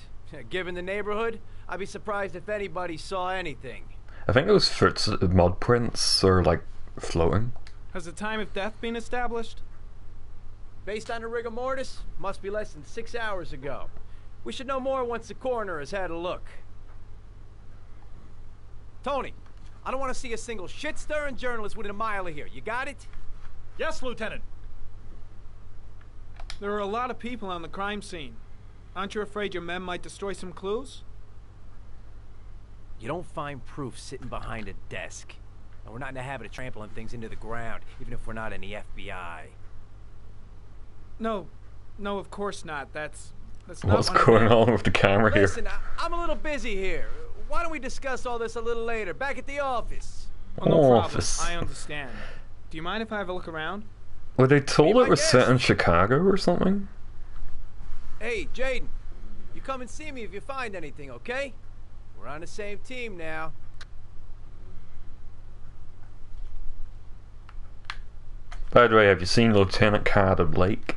Given the neighborhood, I'd be surprised if anybody saw anything. I think those mud prints are like floating. Has the time of death been established? Based on the rigor mortis, must be less than 6 hours ago. We should know more once the coroner has had a look. Tony, I don't want to see a single shit-stirring journalist within a mile of here. You got it? Yes, Lieutenant. There are a lot of people on the crime scene. Aren't you afraid your men might destroy some clues? You don't find proof sitting behind a desk. And we're not in the habit of trampling things into the ground, even if we're not in the FBI. No, of course not. That's not What's what I going meant. on with the camera here? Listen, I'm a little busy here. Why don't we discuss all this a little later, back at the office? Oh, no problem. Office. I understand. Do you mind if I have a look around? Were they told Be it my was set guest. in Chicago or something? Hey, Jaden, you come and see me if you find anything, okay? We're on the same team now. By the way, have you seen Lieutenant Carter Blake?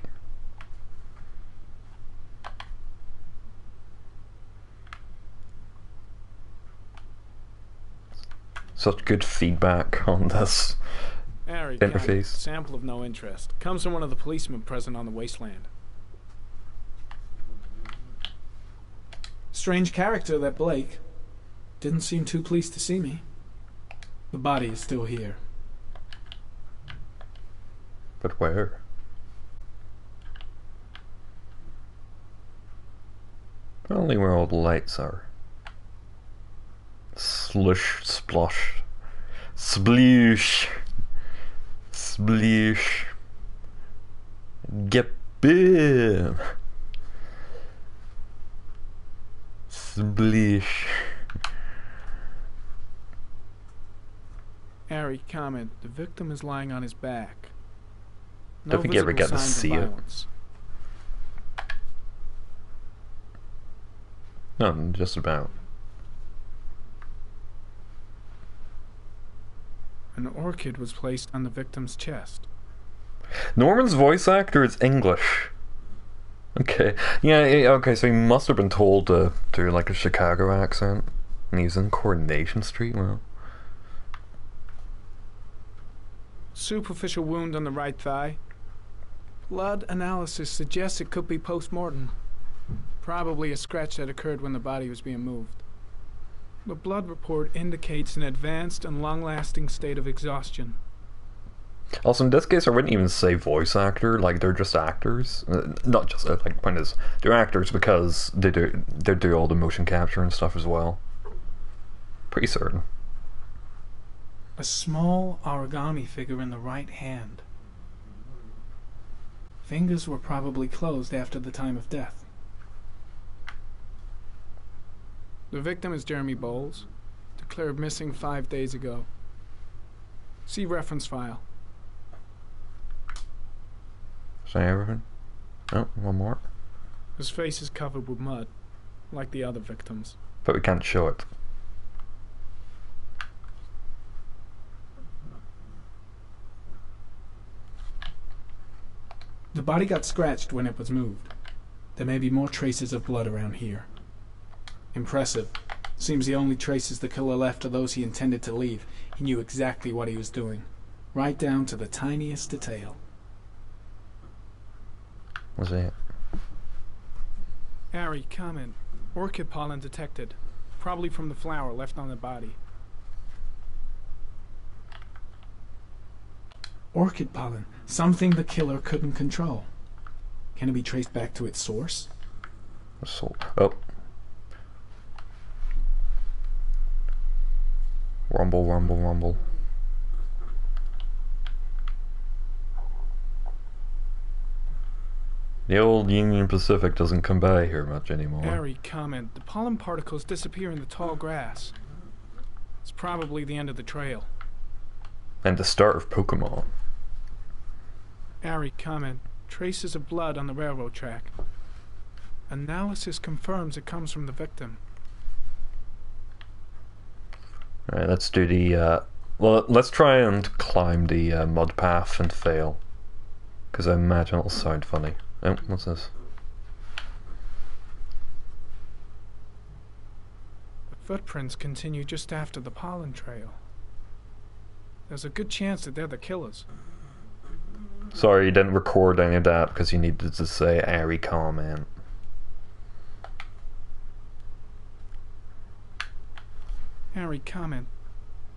Such good feedback on this Harry, interface. sample of no interest. Comes from one of the policemen present on the wasteland. Strange character, that Blake. Didn't seem too pleased to see me. The body is still here. But where? Only where all the lights are. Slush, splosh, sploosh, sploosh. Get boom. Sploosh. Harry, comment. The victim is lying on his back. No Don't think you ever visible get to signs of see it. violence. No, just about. An orchid was placed on the victim's chest. Norman's voice actor is English. Okay. Yeah, okay, so he must have been told to do like a Chicago accent. And he's in Coronation Street, well. Superficial wound on the right thigh. Blood analysis suggests it could be post-mortem. Probably a scratch that occurred when the body was being moved. The blood report indicates an advanced and long-lasting state of exhaustion. Also, in this case, I wouldn't even say voice actor. Like, they're just actors. Not just, like, the point is, they're actors because they do all the motion capture and stuff as well. Pretty certain. A small origami figure in the right hand. Fingers were probably closed after the time of death. The victim is Jeremy Bowles, declared missing 5 days ago. See reference file. Say everything? Oh, one more. His face is covered with mud, like the other victims. But we can't show it. The body got scratched when it was moved. There may be more traces of blood around here. Impressive. Seems the only traces the killer left are those he intended to leave. He knew exactly what he was doing, right down to the tiniest detail. Was it? Harry, comment. Orchid pollen detected. Probably from the flower left on the body. Orchid pollen. Something the killer couldn't control. Can it be traced back to its source? So, oh. Rumble, rumble, rumble. The old Union Pacific doesn't come by here much anymore. Harry, comment. The pollen particles disappear in the tall grass. It's probably the end of the trail. And the start of Pokemon. Harry, comment. Traces of blood on the railroad track. Analysis confirms it comes from the victim. Alright, let's do the, well, let's try and climb the mud path and fail. Because I imagine it'll sound funny. Oh, what's this? The footprints continue just after the pollen trail. There's a good chance that they're the killers. Sorry, you didn't record any of that because you needed to say airy comment. Harry, comment.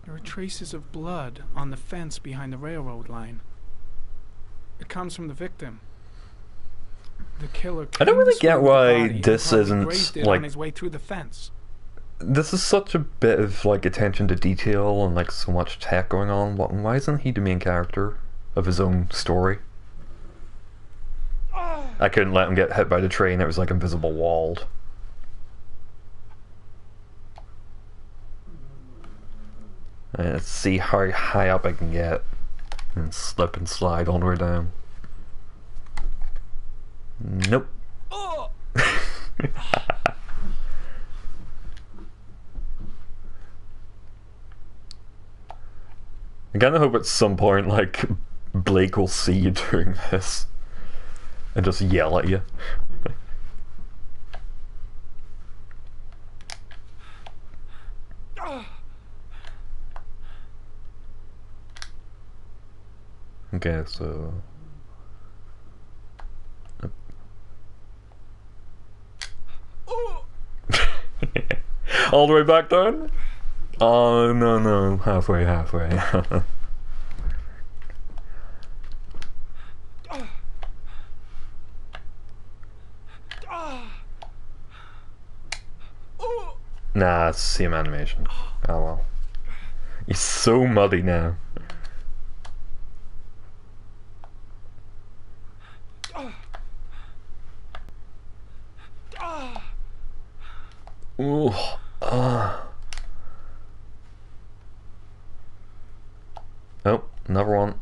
There are traces of blood on the fence behind the railroad line. It comes from the victim. The killer. I don't really get why this isn't like on his way through the fence. This is such a bit of like attention to detail and like so much tech going on. Why isn't he the main character of his own story? I couldn't let him get hit by the train. It was like invisible walled. Let's see how high up I can get and slip and slide all the way down. Nope. I kinda hope at some point, like, Blake will see you doing this and just yell at you. Okay, so... All the way back down? Oh, no, halfway. Nah, it's the same animation. Oh well. He's so muddy now. Ooh. Oh, another one.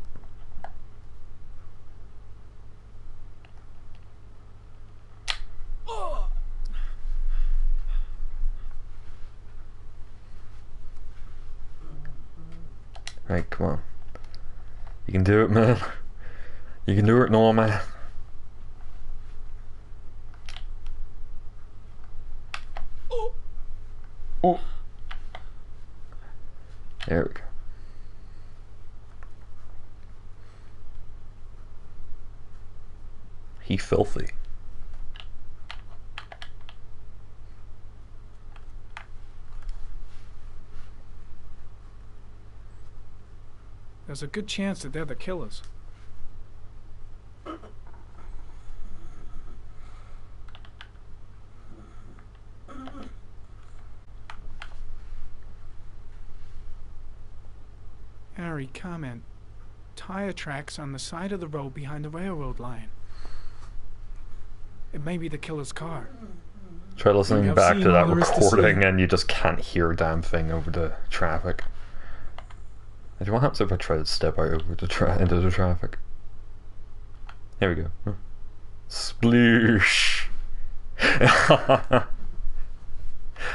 Right, come on. You can do it, man. You can do it, Norman. Oh. There we go. He filthy. There's a good chance that they're the killers. Harry, comment. Tire tracks on the side of the road behind the railroad line. It may be the killer's car. Try listening back to that recording and you just can't hear a damn thing over the traffic. What happens if I try to step out over into the traffic? Here we go. Sploosh!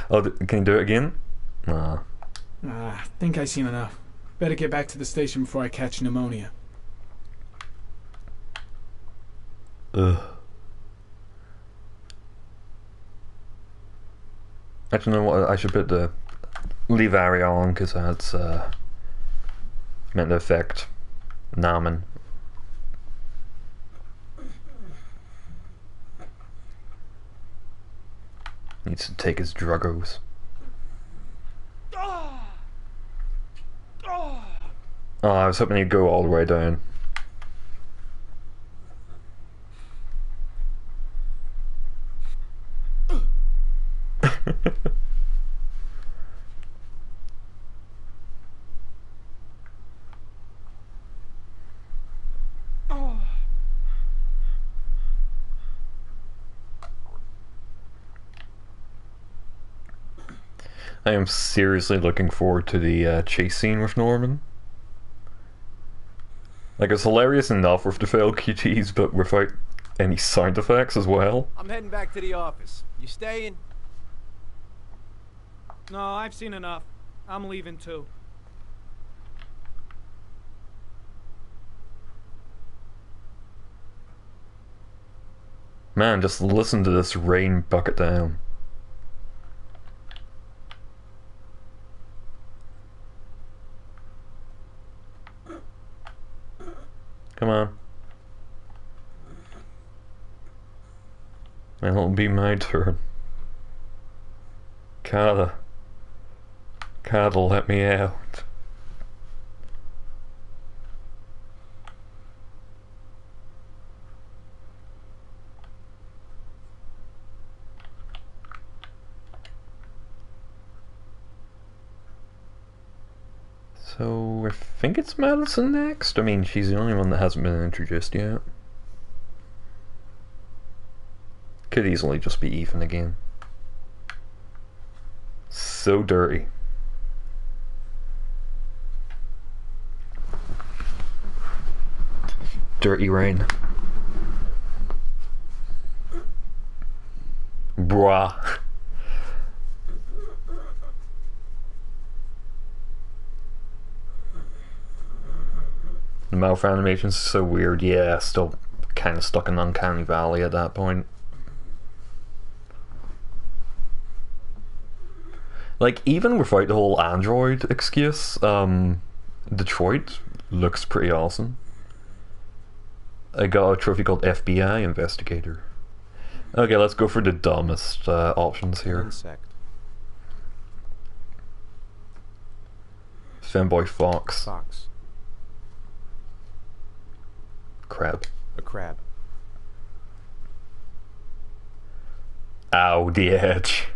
Oh, can you do it again? Nah. I think I've seen enough. Better get back to the station before I catch pneumonia. Ugh. Actually, you know what? I should put the leave area on because that's meant to affect Namen. Needs to take his druggos. Oh, I was hoping he'd go all the way down. I am seriously looking forward to the chase scene with Norman. Like, it's hilarious enough with the failed QTs, but without any sound effects as well. I'm heading back to the office. You staying? No, I've seen enough. I'm leaving too. Man, just listen to this rain bucket down. Come on. It'll be my turn. Gotta let me out. So, I think it's Madison next? I mean, she's the only one that hasn't been introduced yet. Could easily just be Ethan again. So dirty. Dirty rain. Bruh. The mouth animation's so weird, yeah, still kind of stuck in Uncanny Valley at that point. Like, even without the whole Android excuse, Detroit looks pretty awesome. I got a trophy called FBI Investigator. Okay, let's go for the dumbest options here. Insect. Femboy Fox. Fox. Crab. A crab. Ow, the edge.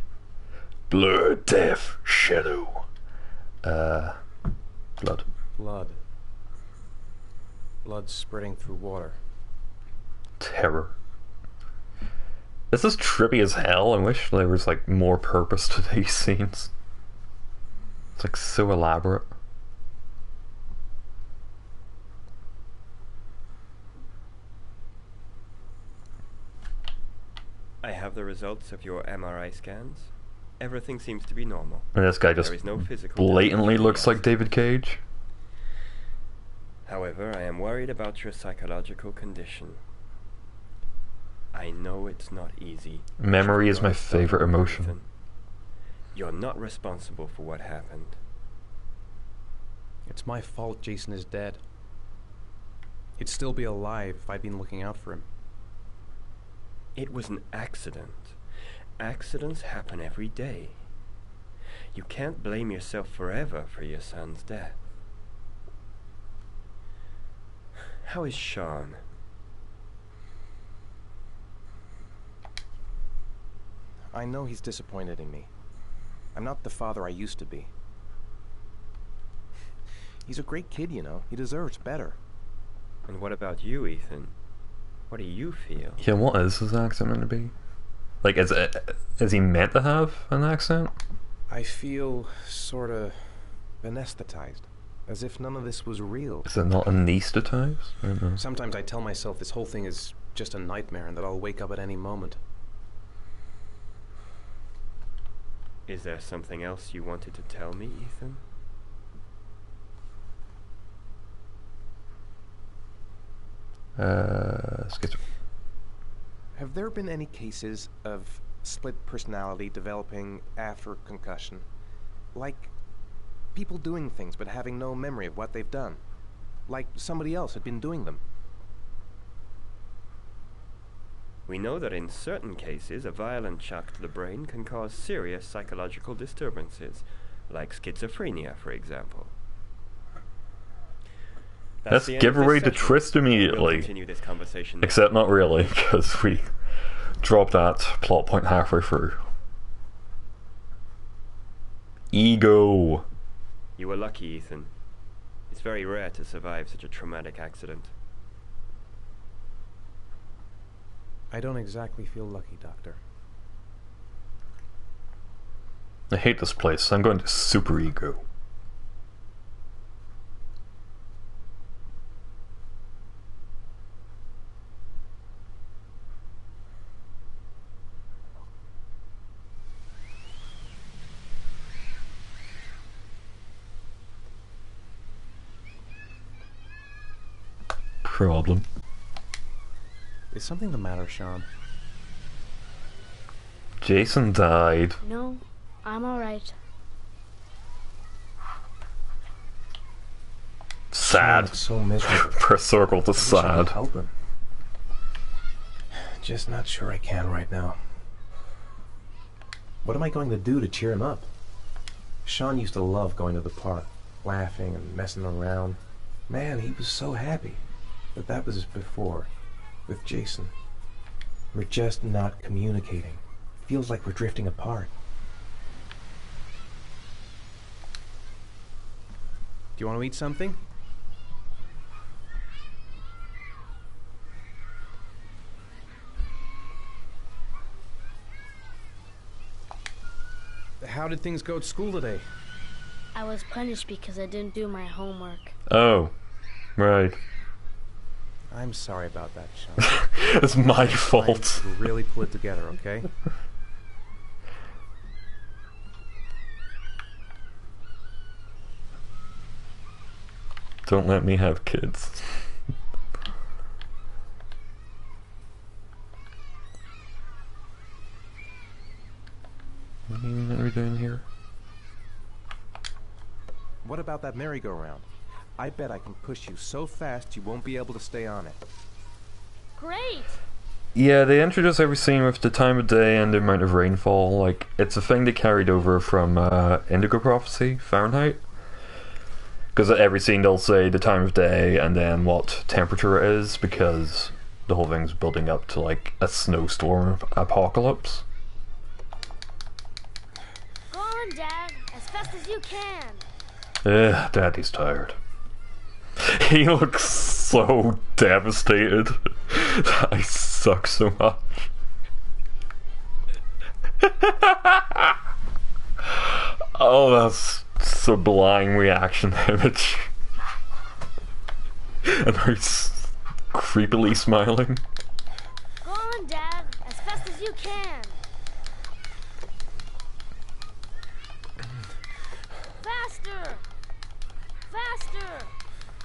Blood, death, shadow. Blood. Blood. Blood spreading through water. Terror. This is trippy as hell. I wish there was like more purpose to these scenes. It's like so elaborate. I have the results of your MRI scans. Everything seems to be normal. And this guy just There is no physical blatantly damage looks yet. like David Cage. However, I am worried about your psychological condition. I know it's not easy. Memory is my You're favorite stubborn, emotion. Ethan. You're not responsible for what happened. It's my fault Jason is dead. He'd still be alive if I'd been looking out for him. It was an accident. Accidents happen every day. You can't blame yourself forever for your son's death. How is Sean? I know he's disappointed in me. I'm not the father I used to be. He's a great kid, you know. He deserves better. And what about you, Ethan? What do you feel? Yeah, what is his accent meant to be? Like, is he meant to have an accent? I feel sorta anesthetized. As if none of this was real. Is it not anesthetized? I don't know. Sometimes I tell myself this whole thing is just a nightmare and that I'll wake up at any moment. Is there something else you wanted to tell me, Ethan? Schizo. Have there been any cases of split personality developing after concussion? Like people doing things but having no memory of what they've done? Like somebody else had been doing them? We know that in certain cases, a violent shock to the brain can cause serious psychological disturbances, like schizophrenia, for example. Let's the end give of this away the session. twist We'll immediately. continue this conversation Except not really, because we dropped that plot point halfway through. Ego. You were lucky, Ethan. It's very rare to survive such a traumatic accident. I don't exactly feel lucky, Doctor. I hate this place. I'm going to super ego. Problem. Is something the matter, Sean? Jason died. No, I'm alright. Sad. Sean's so miserable. Press circle to I wish I could sad. help him. Just not sure I can right now. What am I going to do to cheer him up? Sean used to love going to the park, laughing and messing around. Man, he was so happy. But that was before, with Jason. We're just not communicating. Feels like we're drifting apart. Do you want to eat something? How did things go at school today? I was punished because I didn't do my homework. Oh, right. I'm sorry about that, Sean. It's my fault. We'll really pull it together, okay? Don't let me have kids. What are we doing here? What about that merry-go-round? I bet I can push you so fast you won't be able to stay on it. Great. Yeah, they introduce every scene with the time of day and the amount of rainfall. Like, it's a thing they carried over from Indigo Prophecy, Fahrenheit. Because at every scene they'll say the time of day and then what temperature it is, because the whole thing's building up to like a snowstorm apocalypse. Go on, Dad, as fast as you can. Daddy's tired. He looks so devastated. I suck so much. Oh, that's sublime reaction image. And he's creepily smiling. Go on, Dad, as fast as you can. Faster! Faster!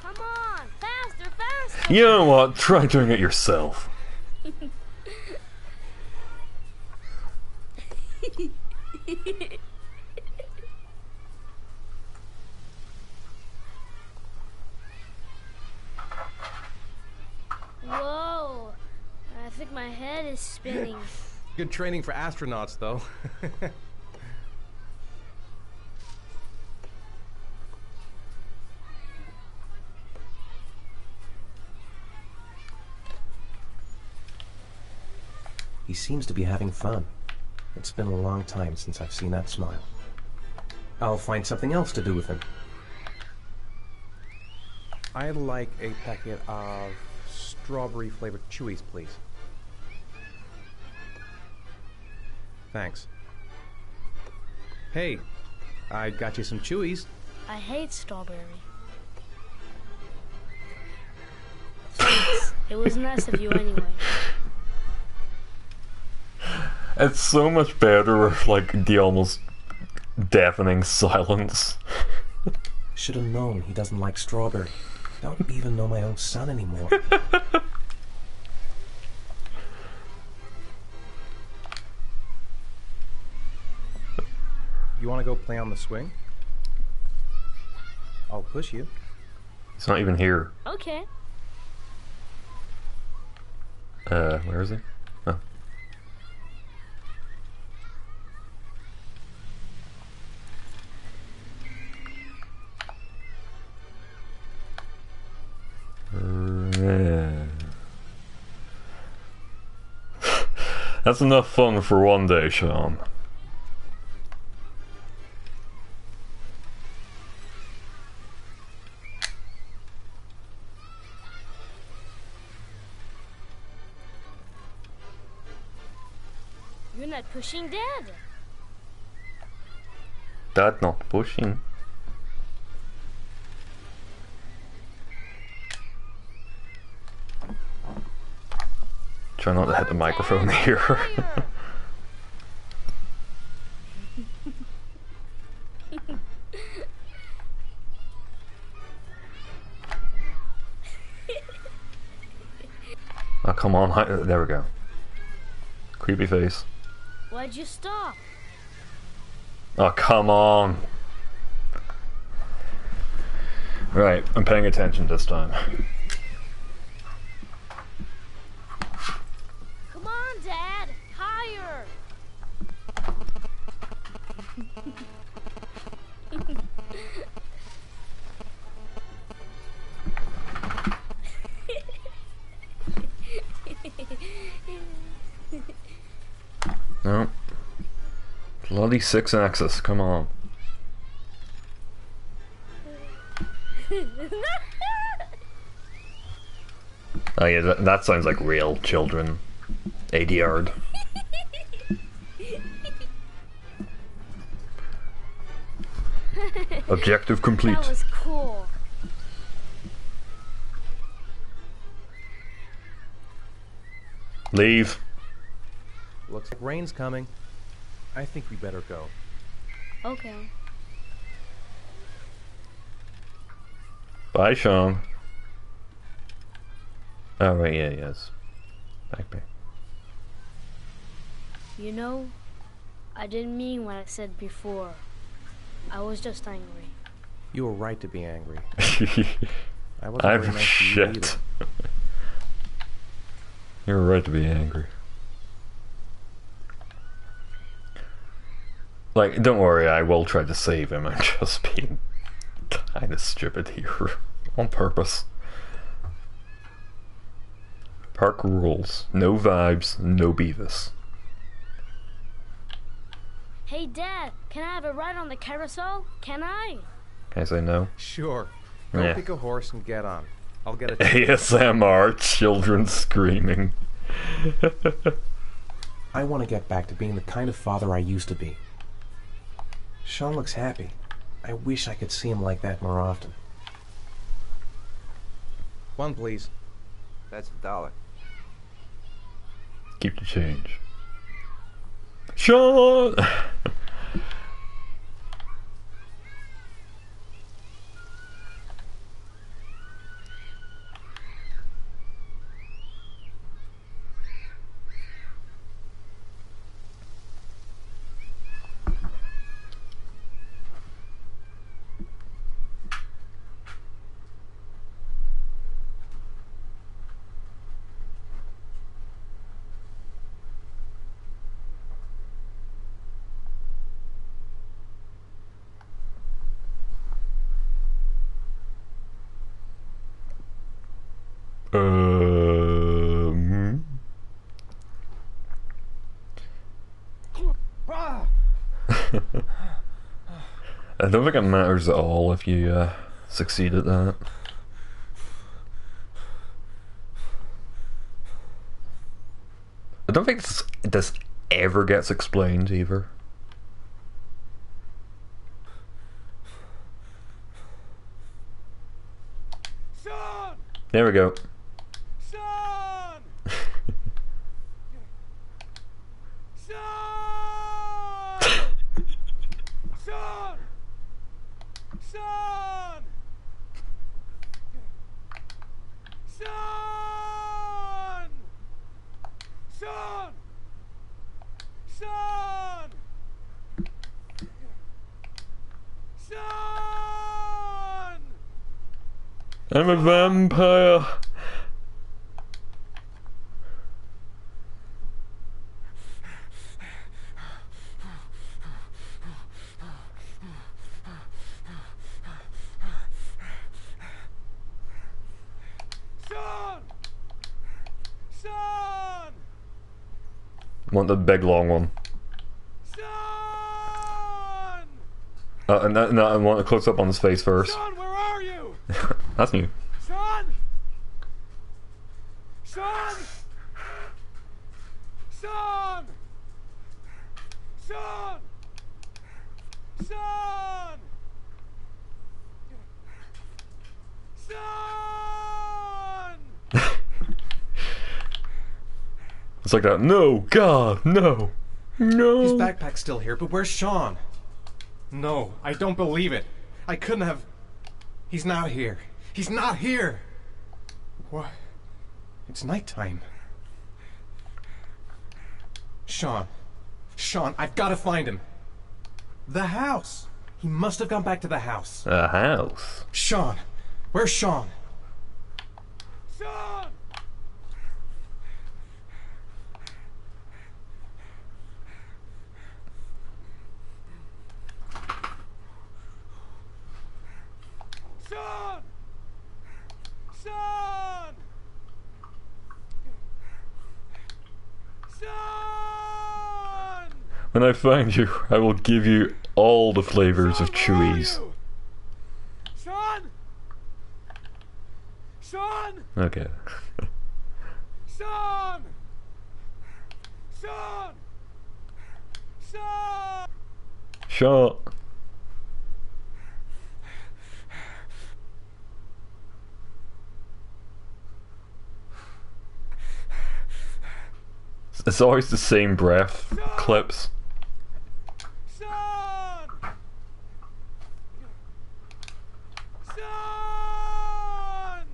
Come on! Faster, faster! You know what? Try doing it yourself. Whoa! I think my head is spinning. Good training for astronauts, though. He seems to be having fun. It's been a long time since I've seen that smile. I'll find something else to do with him. I'd like a packet of strawberry-flavored Chewies, please. Thanks. Hey, I got you some Chewies. I hate strawberry. Thanks. It was nice of you anyway. It's so much better with like the almost deafening silence. Should have known he doesn't like strawberry. Don't even know my own son anymore. You want to go play on the swing? I'll push you. He's not even here. Okay. Where is he? Oh. That's enough fun for one day, Sean. You're not pushing Dad. Dad not pushing. Try not to hit the microphone here. Oh, come on. There we go. Creepy face. Why'd you stop? Oh, come on. Right, I'm paying attention this time. Come on, Dad! Higher! No. Bloody 6-axis, come on. Oh yeah, that sounds like real children. ADR'd. Objective complete. That was cool. Leave. Looks like rain's coming. I think we better go. Okay. Bye, Sean. Oh, right, yeah, yes. Back. You know, I didn't mean what I said before. I was just angry. You were right to be angry. I wasn't I'm very nice to you shit. either. You're right to be angry. Like, don't worry, I will try to save him. I'm just being kind of stupid here. On purpose. Park rules. No vibes, no Beavis. Hey, Dad, can I have a ride on the carousel? Can I? Can I say no? Sure. Go Yeah. pick a horse and get on. I'll get a ASMR, children screaming. I want to get back to being the kind of father I used to be. Sean looks happy. I wish I could see him like that more often. One, please. That's $1. Keep the change. Sean! I don't think it matters at all if you succeed at that. I don't think this ever gets explained either. Sean! There we go. Sean! Sean! Sean! Sean! Sean! Sean! Sean! Sean! I'm a vampire. Sean! Sean! Want the big long one. Sean! No, I want a close up on his face first. Sean, where are you? That's new. Sean! Sean! Sean! Sean! Sean! Sean! It's like that. No, God, no. No. His backpack's still here, but where's Sean? No, I don't believe it. I couldn't have... He's not here. He's not here! What? It's nighttime. Sean. Sean, I've got to find him. The house. He must have gone back to the house. A house? Sean. Where's Sean? Sean! Sean! Sean! Sean! When I find you, I will give you all the flavors of Chewies. Sean! Sean! Okay. Sean! Sean! Sean! Shut. It's always the same breath clips. Sean! Sean!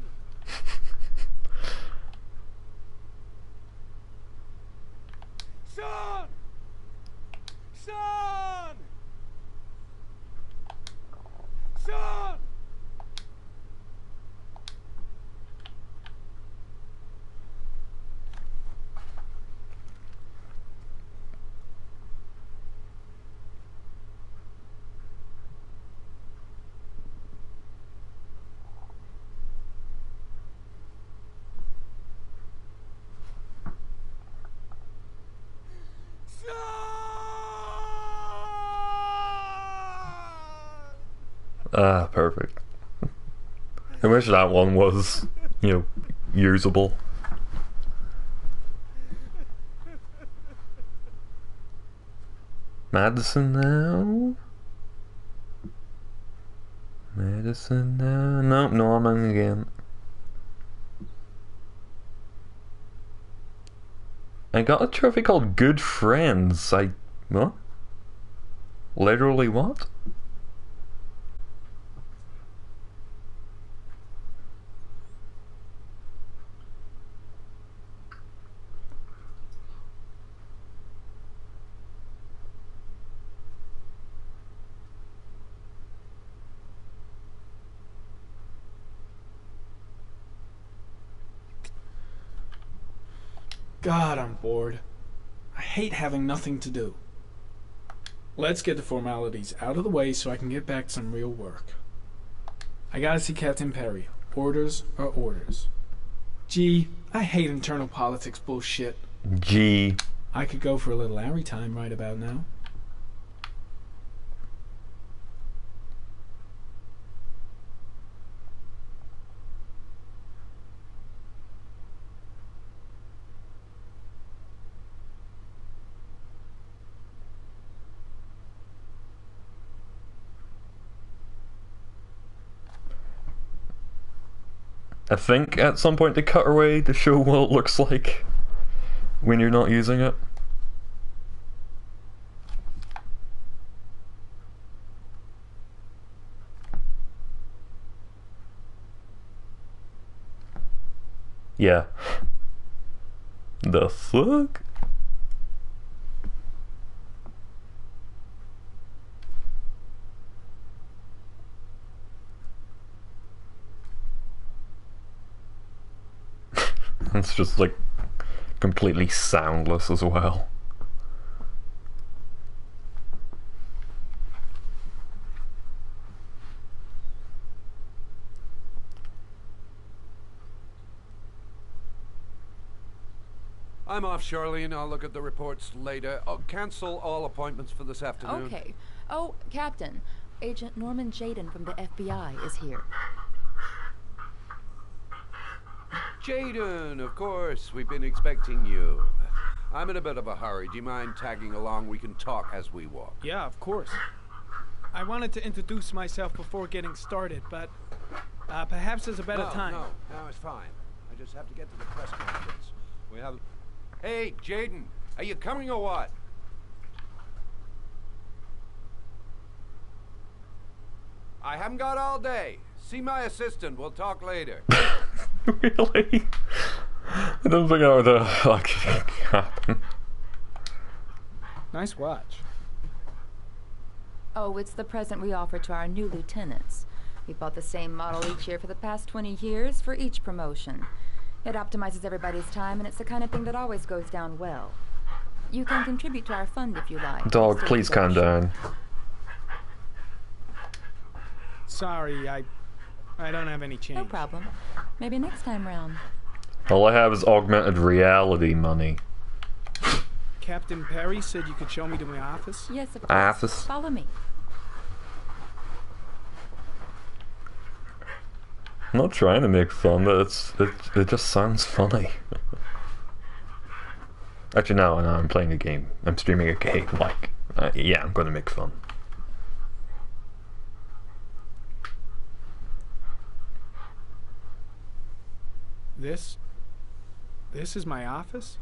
Sean! Sean! Sean! Ah, perfect. I wish that one was, usable. Madison now? Madison now? Nope, Norman again. I got a trophy called Good Friends. What? Literally what? God, I'm bored. I hate having nothing to do. Let's get the formalities out of the way so I can get back to some real work. I gotta see Captain Perry. Orders are orders. Gee, I hate internal politics bullshit. Gee. I could go for a little Larry time right about now. I think at some point they cut away to show what it looks like when you're not using it. Yeah. The fuck? It's just like completely soundless as well. I'm off, Charlene. I'll look at the reports later. I'll cancel all appointments for this afternoon. Okay. Oh, Captain. Agent Norman Jaden from the FBI is here. Jaden, of course. We've been expecting you. I'm in a bit of a hurry. Do you mind tagging along? We can talk as we walk. Yeah, of course. I wanted to introduce myself before getting started, but perhaps there's a better time. No, it's fine. I just have to get to the press conference. We have... Hey, Jaden, are you coming or what? I haven't got all day. See my assistant. We'll talk later. Really? I don't think that would happen. Nice watch. Oh, it's the present we offer to our new lieutenants. We bought the same model each year for the past 20 years for each promotion. It optimizes everybody's time, and it's the kind of thing that always goes down well. You can contribute to our fund if you like. Dog, please calm down. Sorry, I don't have any change. No problem. Maybe next time round. All I have is augmented reality money. Captain Perry said you could show me to my office? Yes, of course. Office. Follow me. I'm not trying to make fun, but it just sounds funny. Actually, no, I'm playing a game. I'm streaming a game. Like, yeah, I'm gonna make fun. This is my office?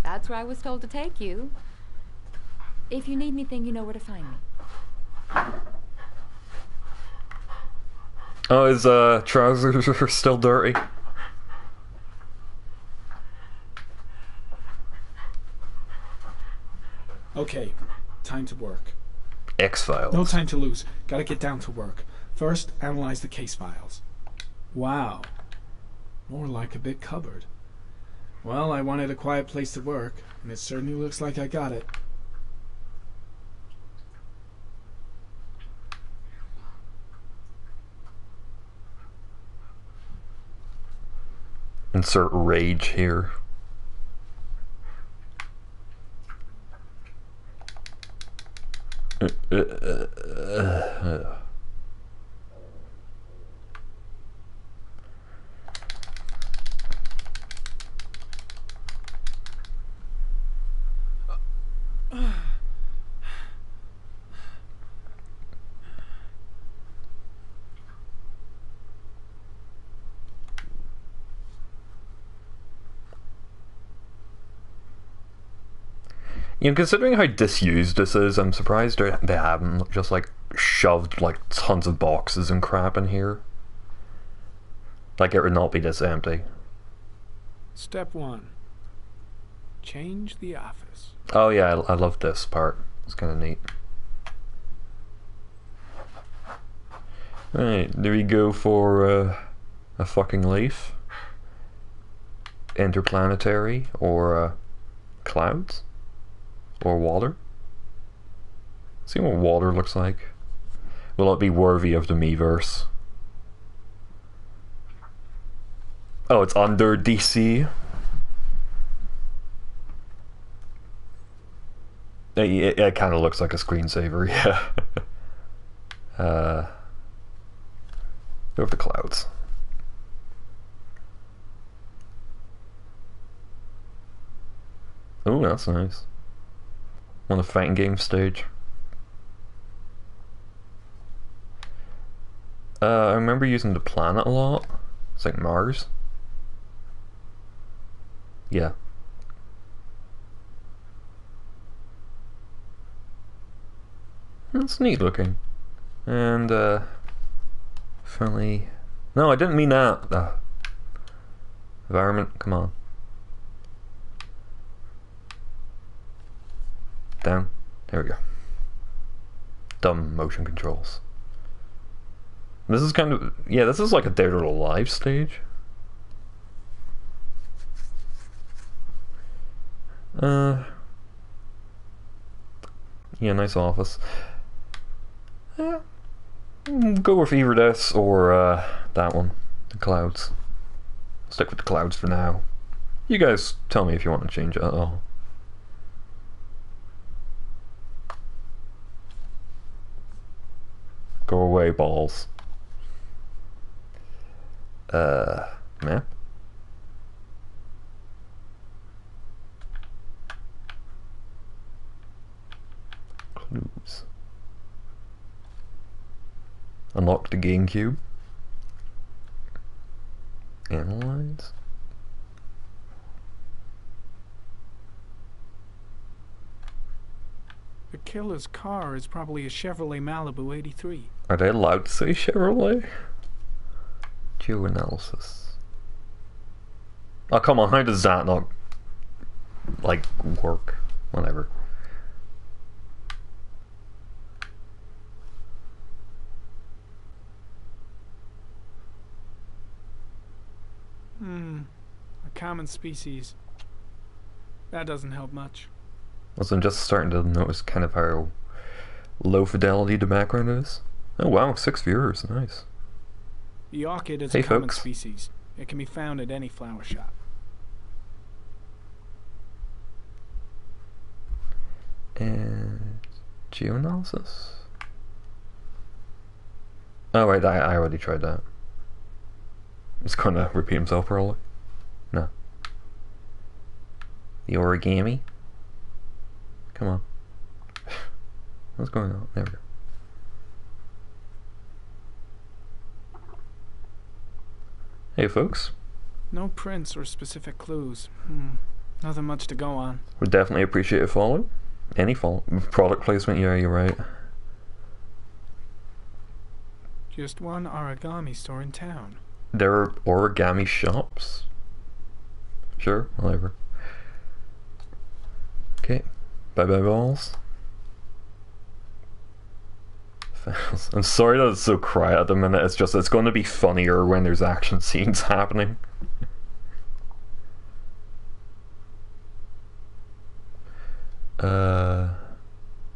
That's where I was told to take you. If you need anything, you know where to find me. Oh, his trousers are still dirty. Okay, time to work. X-Files. No time to lose. Gotta get down to work. First, analyze the case files. Wow. More like a big cupboard. Well, I wanted a quiet place to work, and it certainly looks like I got it. Insert rage here. You know, considering how disused this is, I'm surprised they haven't just like shoved like tons of boxes and crap in here. Like it would not be this empty. Step 1. Change the office. Oh yeah, I love this part. It's kind of neat. Right, do we go for a fucking leaf? Interplanetary or clouds? Or water? See what water looks like. Will it be worthy of the Miiverse? Oh, it's under DC. It kind of looks like a screensaver, yeah. Go with the clouds. Oh, that's nice. On the fighting game stage. I remember using the planet a lot. It's like Mars. Yeah. That's neat looking. And, friendly... No, I didn't mean that. Environment, come on. Down. There we go. Dumb motion controls. This is kind of... Yeah, this is like a Dead or Alive stage. Yeah, nice office. Yeah. Go with either this or that one. The clouds. Stick with the clouds for now. You guys tell me if you want to change it at all. Go away, balls. Map? Clues. Unlock the GameCube. Analyze. The killer's car is probably a Chevrolet Malibu 83. Are they allowed to say Chevrolet? Geoanalysis. Oh, come on, how does that not, like, work? Whatever. A common species. That doesn't help much. Also, I'm just starting to notice kind of how low fidelity the background is. Oh wow, 6 viewers, nice. The orchid is Hey, a common folks. species. It can be found at any flower shop. And geoanalysis? Oh wait, I already tried that. It's gonna repeat himself probably. No. The origami? Come on. What's going on? There we go. Hey folks. No prints or specific clues. Nothing much to go on. Would definitely appreciate a follow. Any follow. Product placement, yeah, you're right. Just one origami store in town. There are origami shops? Sure, whatever. Okay. Bye bye balls. I'm sorry that it's so quiet at the minute. It's just, it's going to be funnier when there's action scenes happening.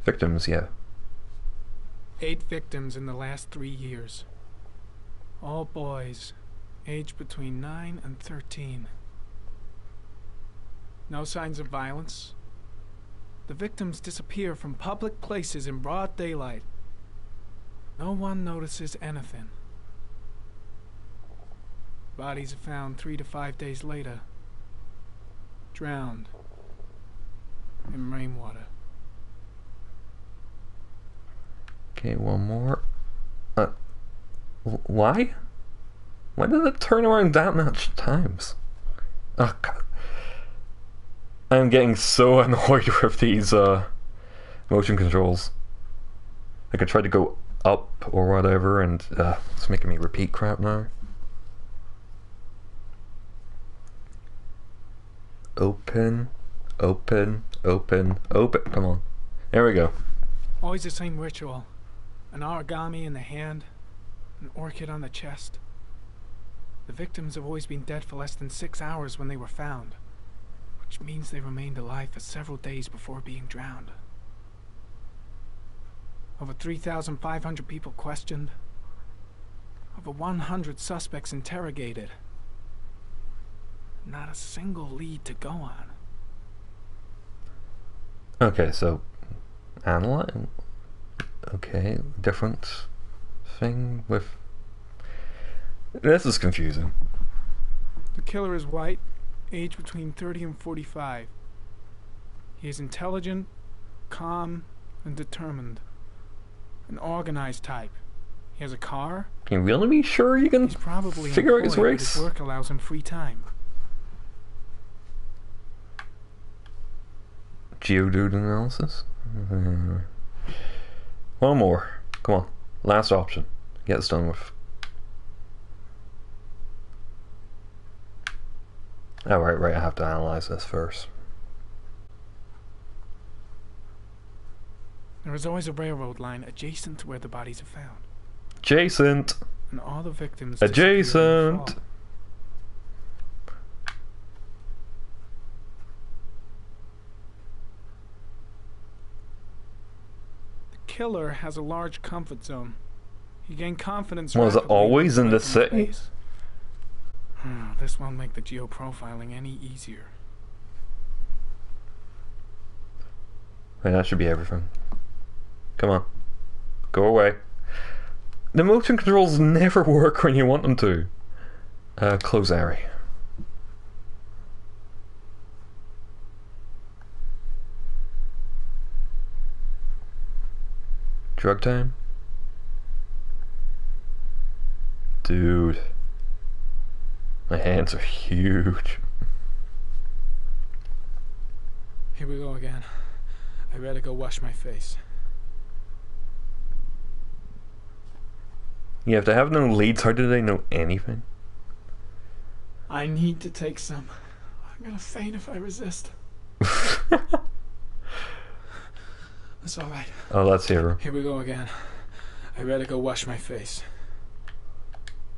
Victims, yeah. 8 victims in the last 3 years. All boys, aged between 9 and 13. No signs of violence. The victims disappear from public places in broad daylight. No one notices anything. Bodies are found 3 to 5 days later. Drowned in rainwater. Okay, one more. Why? Why did it turn around that much times? Oh, God. I'm getting so annoyed with these motion controls. Like I tried to go up or whatever, and it's making me repeat crap now. Open, open, open, open. Come on. There we go. Always the same ritual. An origami in the hand, an orchid on the chest. The victims have always been dead for less than 6 hours when they were found, which means they remained alive for several days before being drowned. Over 3,500 people questioned. Over 100 suspects interrogated. Not a single lead to go on. Okay, so analyze. Okay, different thing with. This is confusing. The killer is white, aged between 30 and 45. He is intelligent, calm, and determined. An organized type. He has a car. Can you really be sure you can probably figure out his employed, but race? His work allows him free time. Geodude analysis? One more. Come on. Last option. Get this done with. Oh, right, I have to analyze this first. There is always a railroad line adjacent to where the bodies are found. Adjacent! And all the victims Adjacent! The killer has a large comfort zone. He gained confidence. Was it always in the city? This won't make the geoprofiling any easier. Wait, that should be everything. Come on. Go away. The motion controls never work when you want them to. Close area. Drug time? Dude. My hands are huge. Here we go again. I better go wash my face. Yeah, if they have no leads, how do they know anything? I need to take some. I'm gonna faint if I resist. That's alright. Oh, let's hear her. Here we go again. I better go wash my face.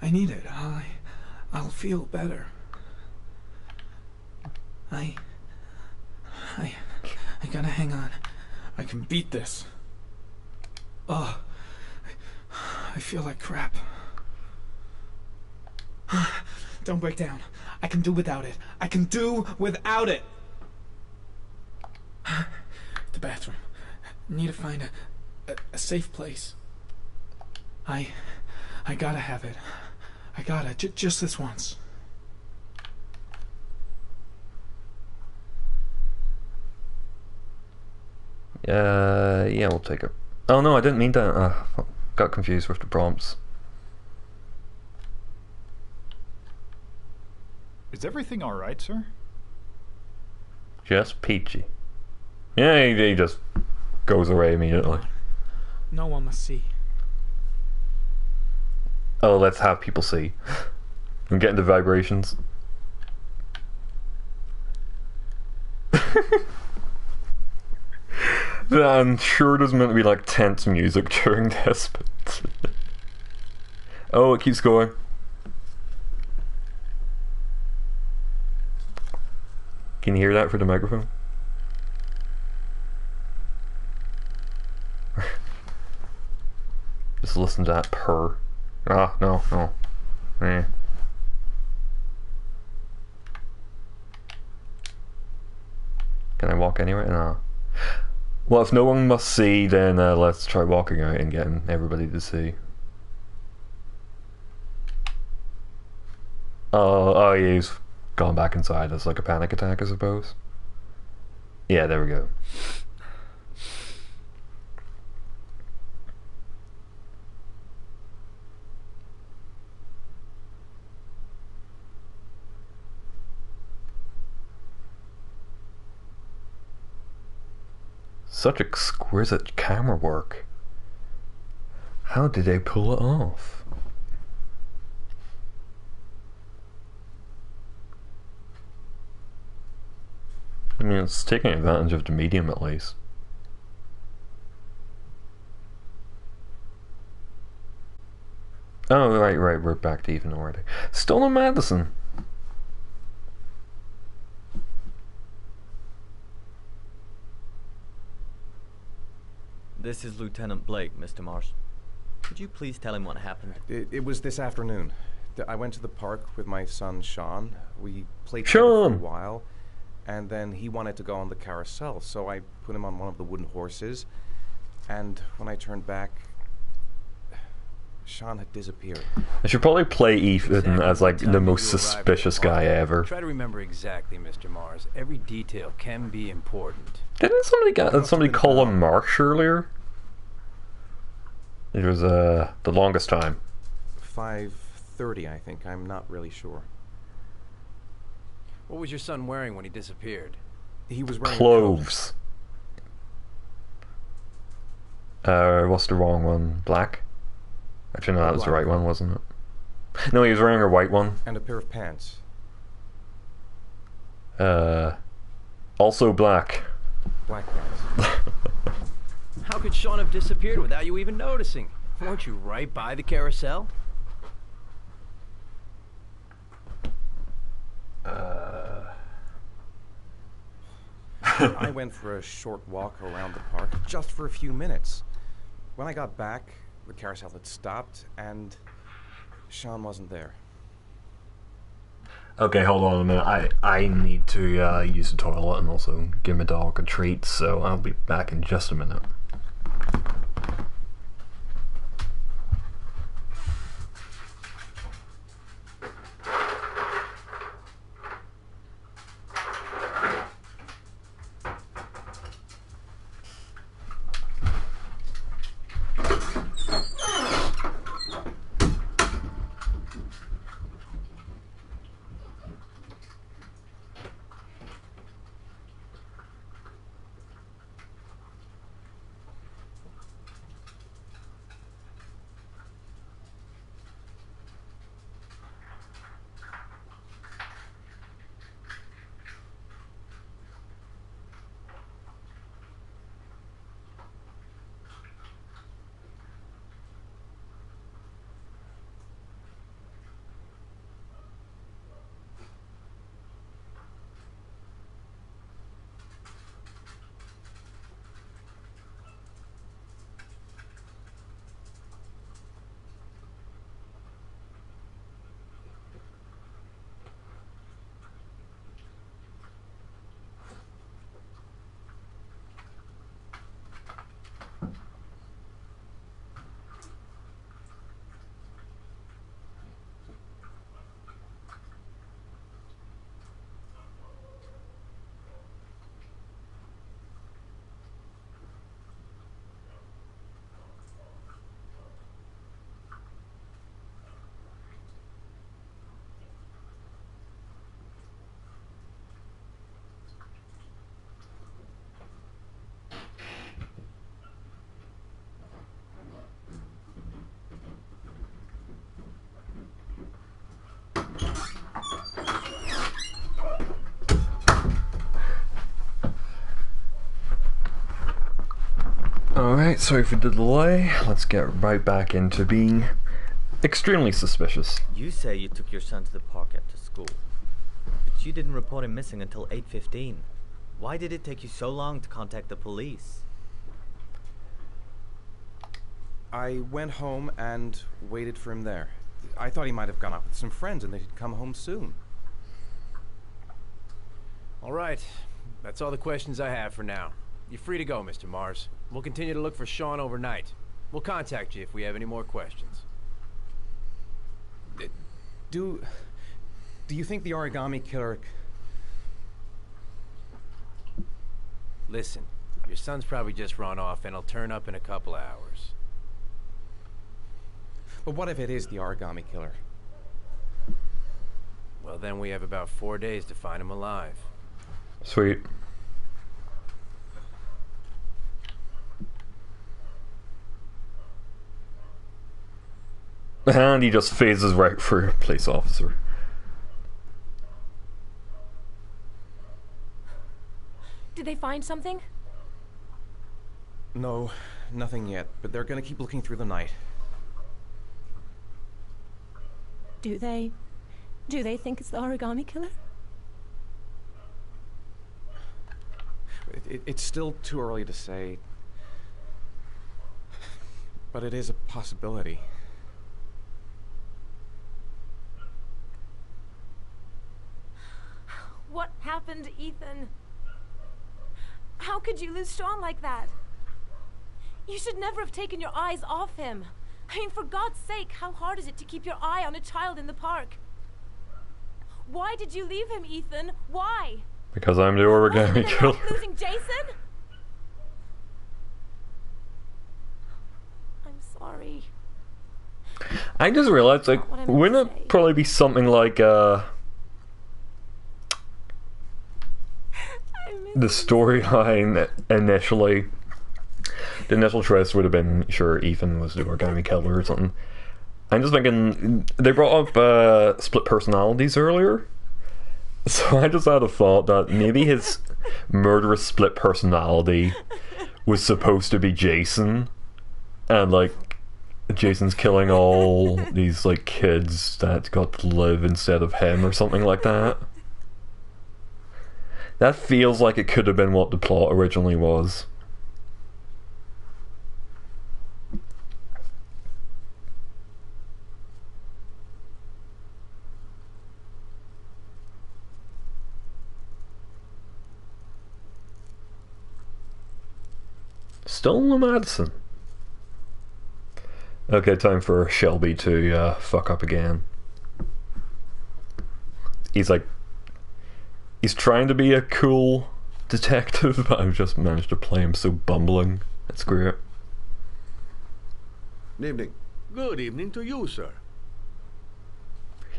I need it. I'll feel better. I gotta hang on. I can beat this. Oh, I feel like crap. Don't break down. I can do without it. I can do without it. The bathroom. Need to find a safe place. I gotta have it. I gotta, just this once. Yeah, we'll take it. Oh no, I didn't mean that. Got confused with the prompts. Is everything alright, sir? Just peachy. Yeah, he just goes away immediately. No one must see. Oh, let's have people see. I'm getting the vibrations. I'm sure there's meant to be like tense music during this, but oh, it keeps going. Can you hear that for the microphone? Just listen to that purr. Ah, no. Eh. Can I walk anywhere? No. Well, if no one must see, then let's try walking out and getting everybody to see. Oh, yeah, he's gone back inside. It's like a panic attack, I suppose. Yeah, there we go. Such exquisite camera work. How did they pull it off? I mean, it's taking advantage of the medium at least. Oh, right, we're back to even already. Stolen Madison! This is Lieutenant Blake, Mr. Mars. Could you please tell him what happened? It was this afternoon. I went to the park with my son, Sean. We played together for a while, and then he wanted to go on the carousel, so I put him on one of the wooden horses, and when I turned back, Sean had disappeared. I should probably play Ethan as like the most suspicious guy ever. Try to remember exactly, Mr. Mars. Every detail can be important. Didn't somebody call him Marsh earlier? It was the longest time. 5:30, I think. I'm not really sure. What was your son wearing when he disappeared? He was wearing clothes. What's the wrong one? Black? Actually, no, that was the right one, wasn't it? No, he was wearing a white one. And a pair of pants. Also black. Black pants. How could Sean have disappeared without you even noticing? Weren't you right by the carousel? I went for a short walk around the park, just for a few minutes. When I got back, the carousel had stopped, and Sean wasn't there. Okay, hold on a minute. I need to use the toilet and also give my dog a treat, so I'll be back in just a minute. Alright, sorry for the delay. Let's get right back into being extremely suspicious. You say you took your son to the park after school, but you didn't report him missing until 8:15. Why did it take you so long to contact the police? I went home and waited for him there. I thought he might have gone out with some friends and they'd come home soon. All right. That's all the questions I have for now. You're free to go, Mr. Mars. We'll continue to look for Sean overnight. We'll contact you if we have any more questions. Do you think the origami killer... Listen, your son's probably just run off and he'll turn up in a couple hours. But what if it is the origami killer? Well, then we have about 4 days to find him alive. Sweet. And he just phases right through a police officer. Did they find something? No, nothing yet, but they're gonna keep looking through the night. Do they think it's the origami killer? It's still too early to say, but it is a possibility. What happened, Ethan? How could you lose Sean like that? You should never have taken your eyes off him. I mean, for God's sake, how hard is it to keep your eye on a child in the park? Why did you leave him, Ethan? Why? Because I'm the origami killer. Losing Jason? I'm sorry. I just realized, like, wouldn't it probably be something like, the storyline initially, the initial twist would have been, sure, Ethan was the origami killer or something. I'm just thinking, they brought up split personalities earlier, so I just had a thought that maybe his murderous split personality was supposed to be Jason, and like Jason's killing all these like kids that got to live instead of him or something like that. That feels like it could have been what the plot originally was. Still no Madison. Okay, time for Shelby to fuck up again. He's trying to be a cool detective, but I've just managed to play him so bumbling. That's great. Good evening. Good evening to you, sir.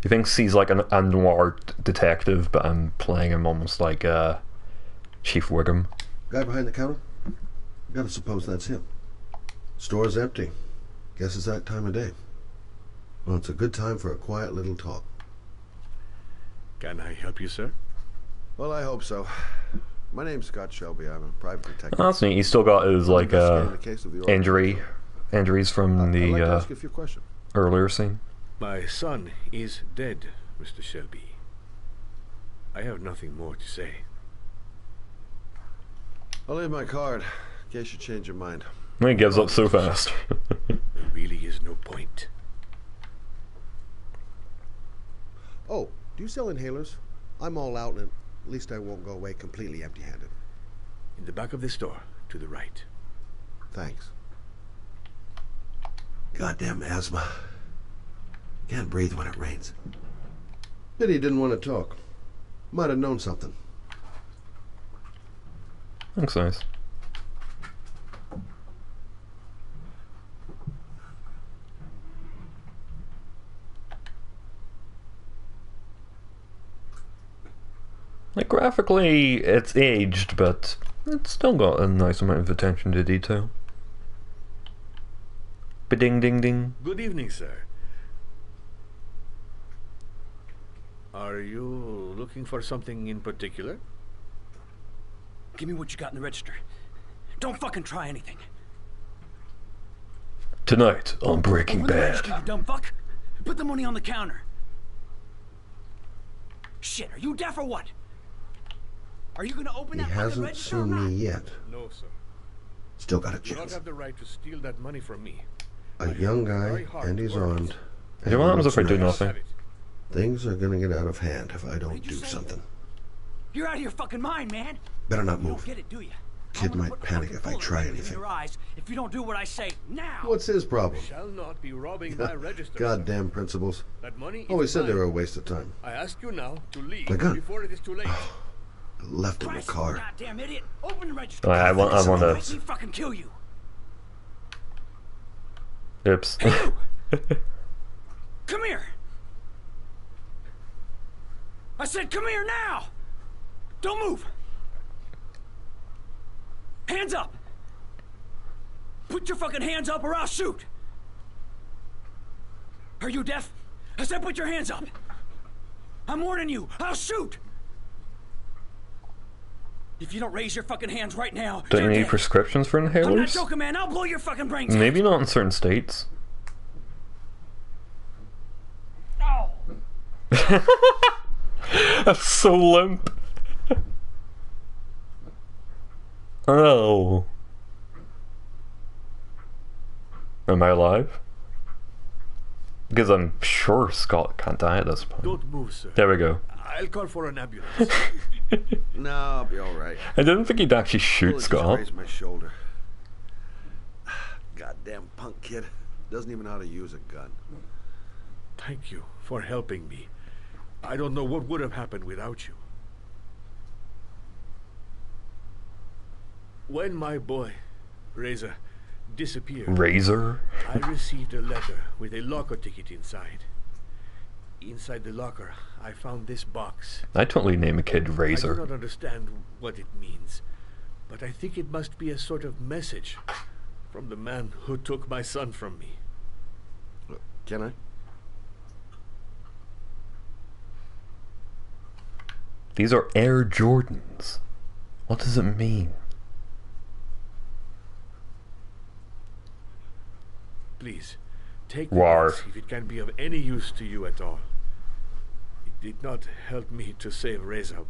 He thinks he's like a noir detective, but I'm playing him almost like Chief Wiggum. Guy behind the counter? Gotta suppose that's him. Store's empty. Guess it's that time of day. Well, it's a good time for a quiet little talk. Can I help you, sir? Well, I hope so. My name's Scott Shelby. I'm a private detective. Oh, that's neat. He's still got his like injuries from the I'd like to ask you a few questions. earlier scene. My son is dead, Mr. Shelby. I have nothing more to say. I'll leave my card in case you change your mind. He gives up so fast. There really is no point. Oh, do you sell inhalers? I'm all out, and at least I won't go away completely empty-handed. In the back of the store, to the right. Thanks. Goddamn asthma. Can't breathe when it rains. Pity he didn't want to talk. Might have known something. Looks nice. Like, graphically, it's aged, but it's still got a nice amount of attention to detail. Ba-ding ding ding. Good evening, sir. Are you looking for something in particular? Give me what you got in the register. Don't fucking try anything. Tonight on Breaking Open the Bad. register, you dumb fuck. Put the money on the counter. Shit, are you deaf or what? Are you gonna open He that fucking hasn't register or seen not? me yet. No, sir. Still got a You do not chance. have the right to steal that money from me. A young guy, and he's armed. Yeah, what happens if I do Nice. nothing? Things are gonna get out of hand if I don't do something. You're out of your fucking mind, man. Better not You don't move. get it, do you? Kid might panic if I try In anything. your eyes, if you don't do what I say now. What's his problem? Shall not be robbing my register. Goddamn principles. That money Always is said they mine. were a waste of time. I ask you now to leave My gun. before it is too late. I left it in the car. Goddamn idiot! Open the register. I want to. Make me fucking kill you. Oops. Come here. I said, come here now. Don't move. Hands up. Put your fucking hands up or I'll shoot. Are you deaf? I said put your hands up! I'm warning you! I'll shoot! If you don't raise your fucking hands right now, Don't you you're need dead. prescriptions for I'm not inhalers? joking, man. I'll blow your fucking brains out. Maybe not in certain states. That's so limp. Oh. Am I alive? Because I'm sure Scott can't die at this point. Don't move, sir. There we go. I'll call for an ambulance. No, I'll be all right. I didn't think he'd actually shoot Bullet just Scott. grazed my shoulder. Goddamn punk kid. Doesn't even know how to use a gun. Thank you for helping me. I don't know what would have happened without you. When my boy, Razor, disappeared... Razor? I received a letter with a locker ticket inside. Inside the locker, I found this box. I'd totally name a kid I do Razor. not understand what it means, but I think it must be a sort of message from the man who took my son from me. Can I? These are Air Jordans. What does it mean? Please, take the War. box if it can be of any use to you at all. It did not help me to save Reza,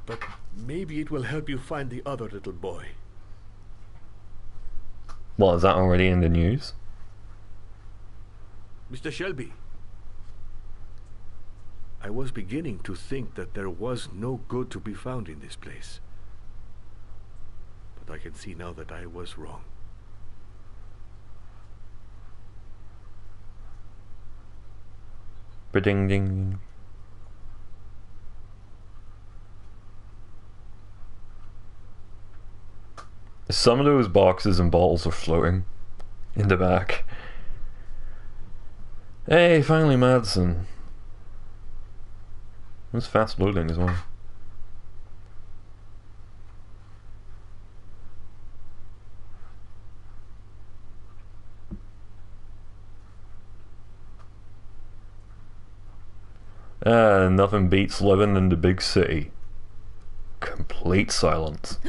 but maybe it will help you find the other little boy. Well, is that already in the news? Mr. Shelby, I was beginning to think that there was no good to be found in this place. But I can see now that I was wrong. Ba-ding ding. Some of those boxes and bottles are floating in the back. Hey, finally Madison. It's fast loading as well. Nothing beats living in the big city. Complete silence.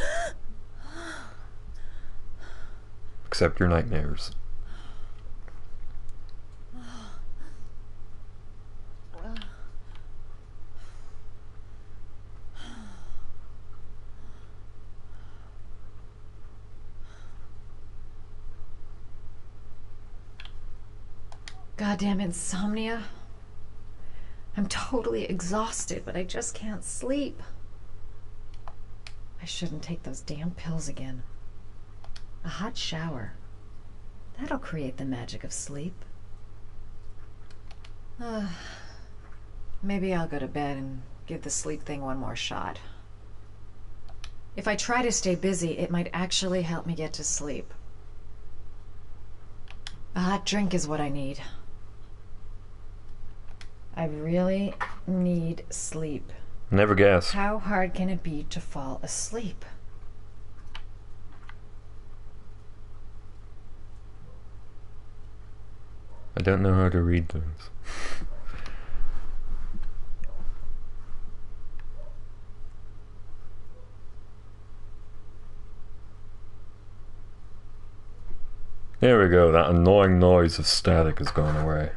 Except your nightmares. Goddamn insomnia. I'm totally exhausted, but I just can't sleep. I shouldn't take those damn pills again. A hot shower. That'll create the magic of sleep. Maybe I'll go to bed and give the sleep thing one more shot. If I try to stay busy, it might actually help me get to sleep. A hot drink is what I need. I really need sleep. Never guess. How hard can it be to fall asleep? I don't know how to read things. There we go, that annoying noise of static has gone away.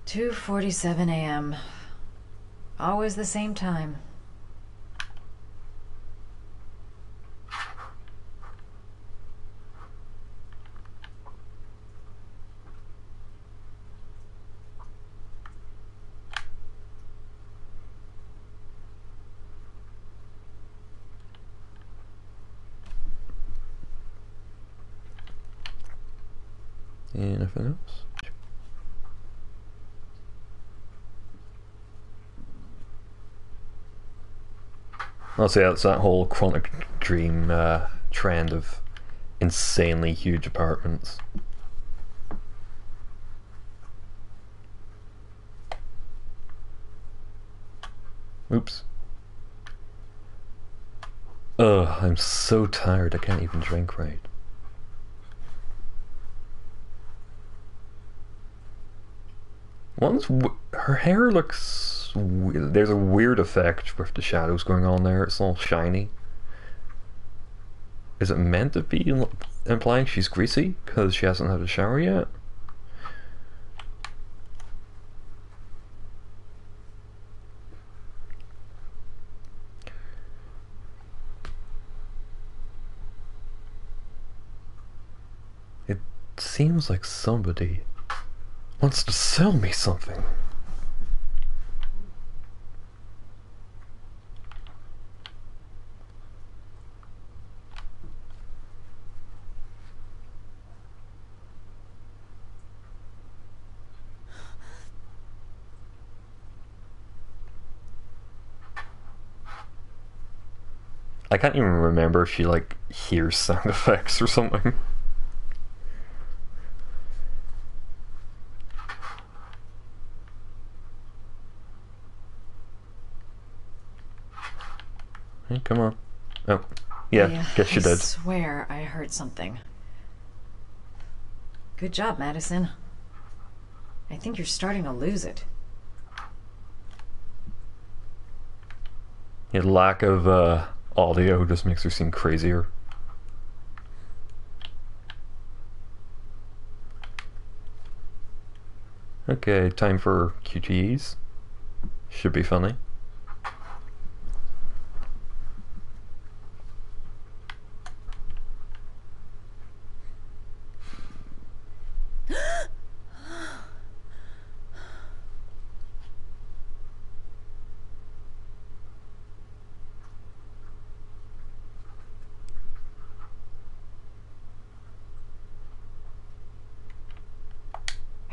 Two 2:47 a.m. Always the same time. Anything else? I'll say that's that whole chronic dream trend of insanely huge apartments. Oops. Ugh, I'm so tired I can't even drink right. Her hair looks there's a weird effect with the shadows going on there. It's all shiny. Is it meant to be implying she's greasy because she hasn't had a shower yet? It seems like somebody wants to sell me something. I can't even remember if she like hears sound effects or something. Hey, come on. Oh, yeah, guess you did. I swear I heard something. Good job, Madison. I think you're starting to lose it. Yeah, lack of audio just makes her seem crazier. Okay, time for QTEs. Should be funny.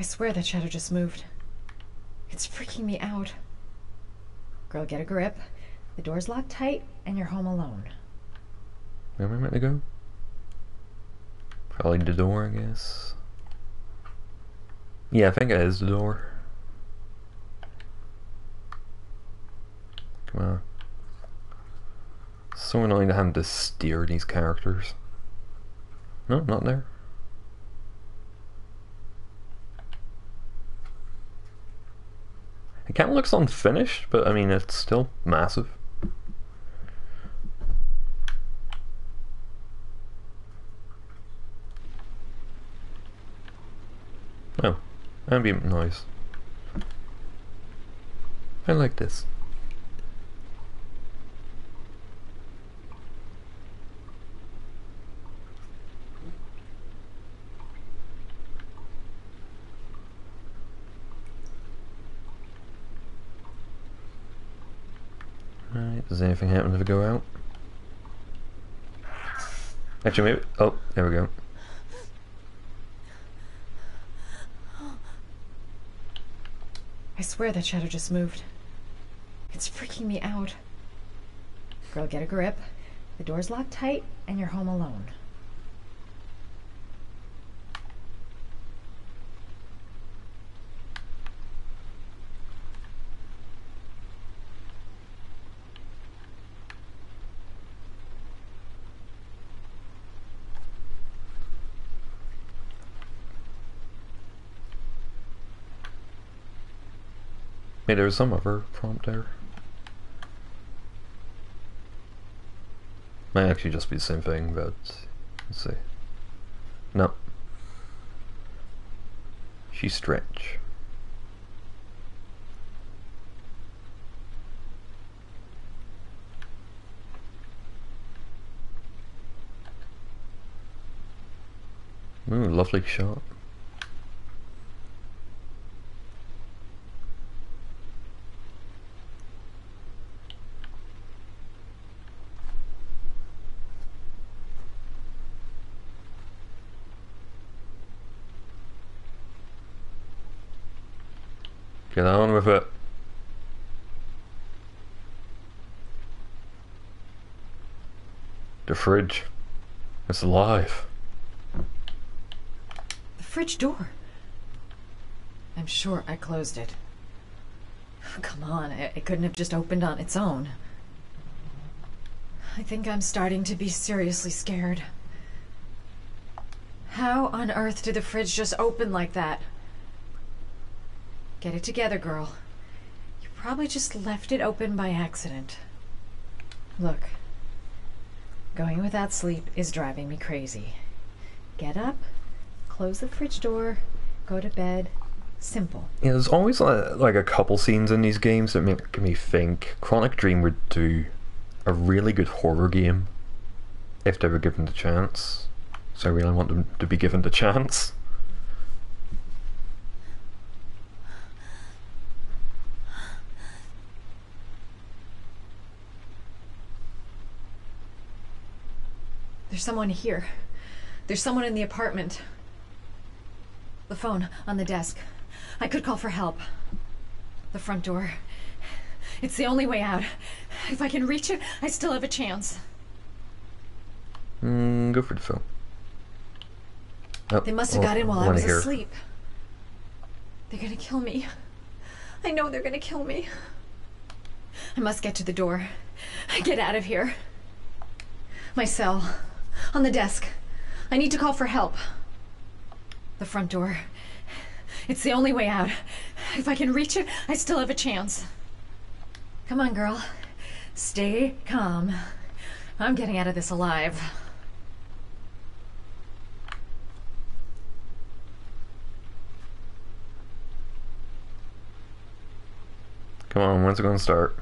I swear that shadow just moved. It's freaking me out. Girl, get a grip. The door's locked tight, and you're home alone. Where am I meant to go? Probably the door, I guess. Yeah, I think it is the door. Come on. So annoying to have to steer these characters. No, not there. It kind of looks unfinished, but I mean, it's still massive. Oh, ambient noise. I like this. Alright, does anything happen if I go out? Actually, maybe. Oh, there we go. I swear that shadow just moved. It's freaking me out. Girl, get a grip. The door's locked tight, and you're home alone. Maybe there was some other prompt there. Might actually just be the same thing, but let's see. No. She's strange. Ooh, lovely shot. Get on with it. The fridge. It's alive. The fridge door. I'm sure I closed it. Come on, it couldn't have just opened on its own. I think I'm starting to be seriously scared. How on earth did the fridge just open like that? Get it together, girl. You probably just left it open by accident. Look, going without sleep is driving me crazy. Get up, close the fridge door, go to bed. Simple. Yeah, there's always like a couple scenes in these games that make me think Chronic Dream would do a really good horror game if they were given the chance. So I really want them to be given the chance. There's someone here. There's someone in the apartment. The phone on the desk. I could call for help. The front door. It's the only way out. If I can reach it, I still have a chance. Go for the phone. Oh, They must have got in while I was asleep. They're gonna kill me. I know they're gonna kill me. I must get to the door. Get out of here. My cell. On the desk. I need to call for help. The front door. It's the only way out. If I can reach it, I still have a chance. Come on, girl. Stay calm. I'm getting out of this alive. Come on, when's it gonna start?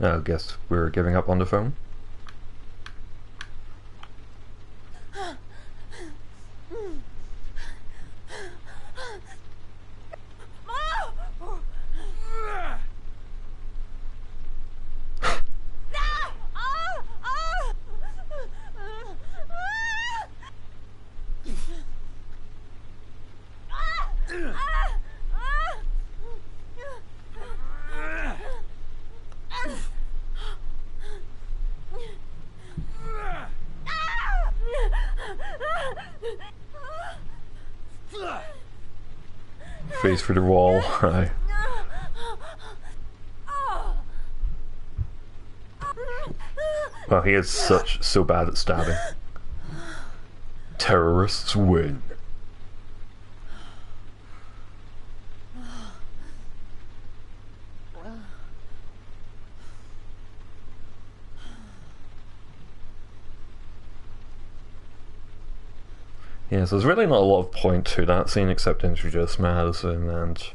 I guess we're giving up on the phone. Face for the wall. Hi. Well, he is so bad at stabbing. Terrorists win. Yeah, so there's really not a lot of point to that scene except introduce Madison and I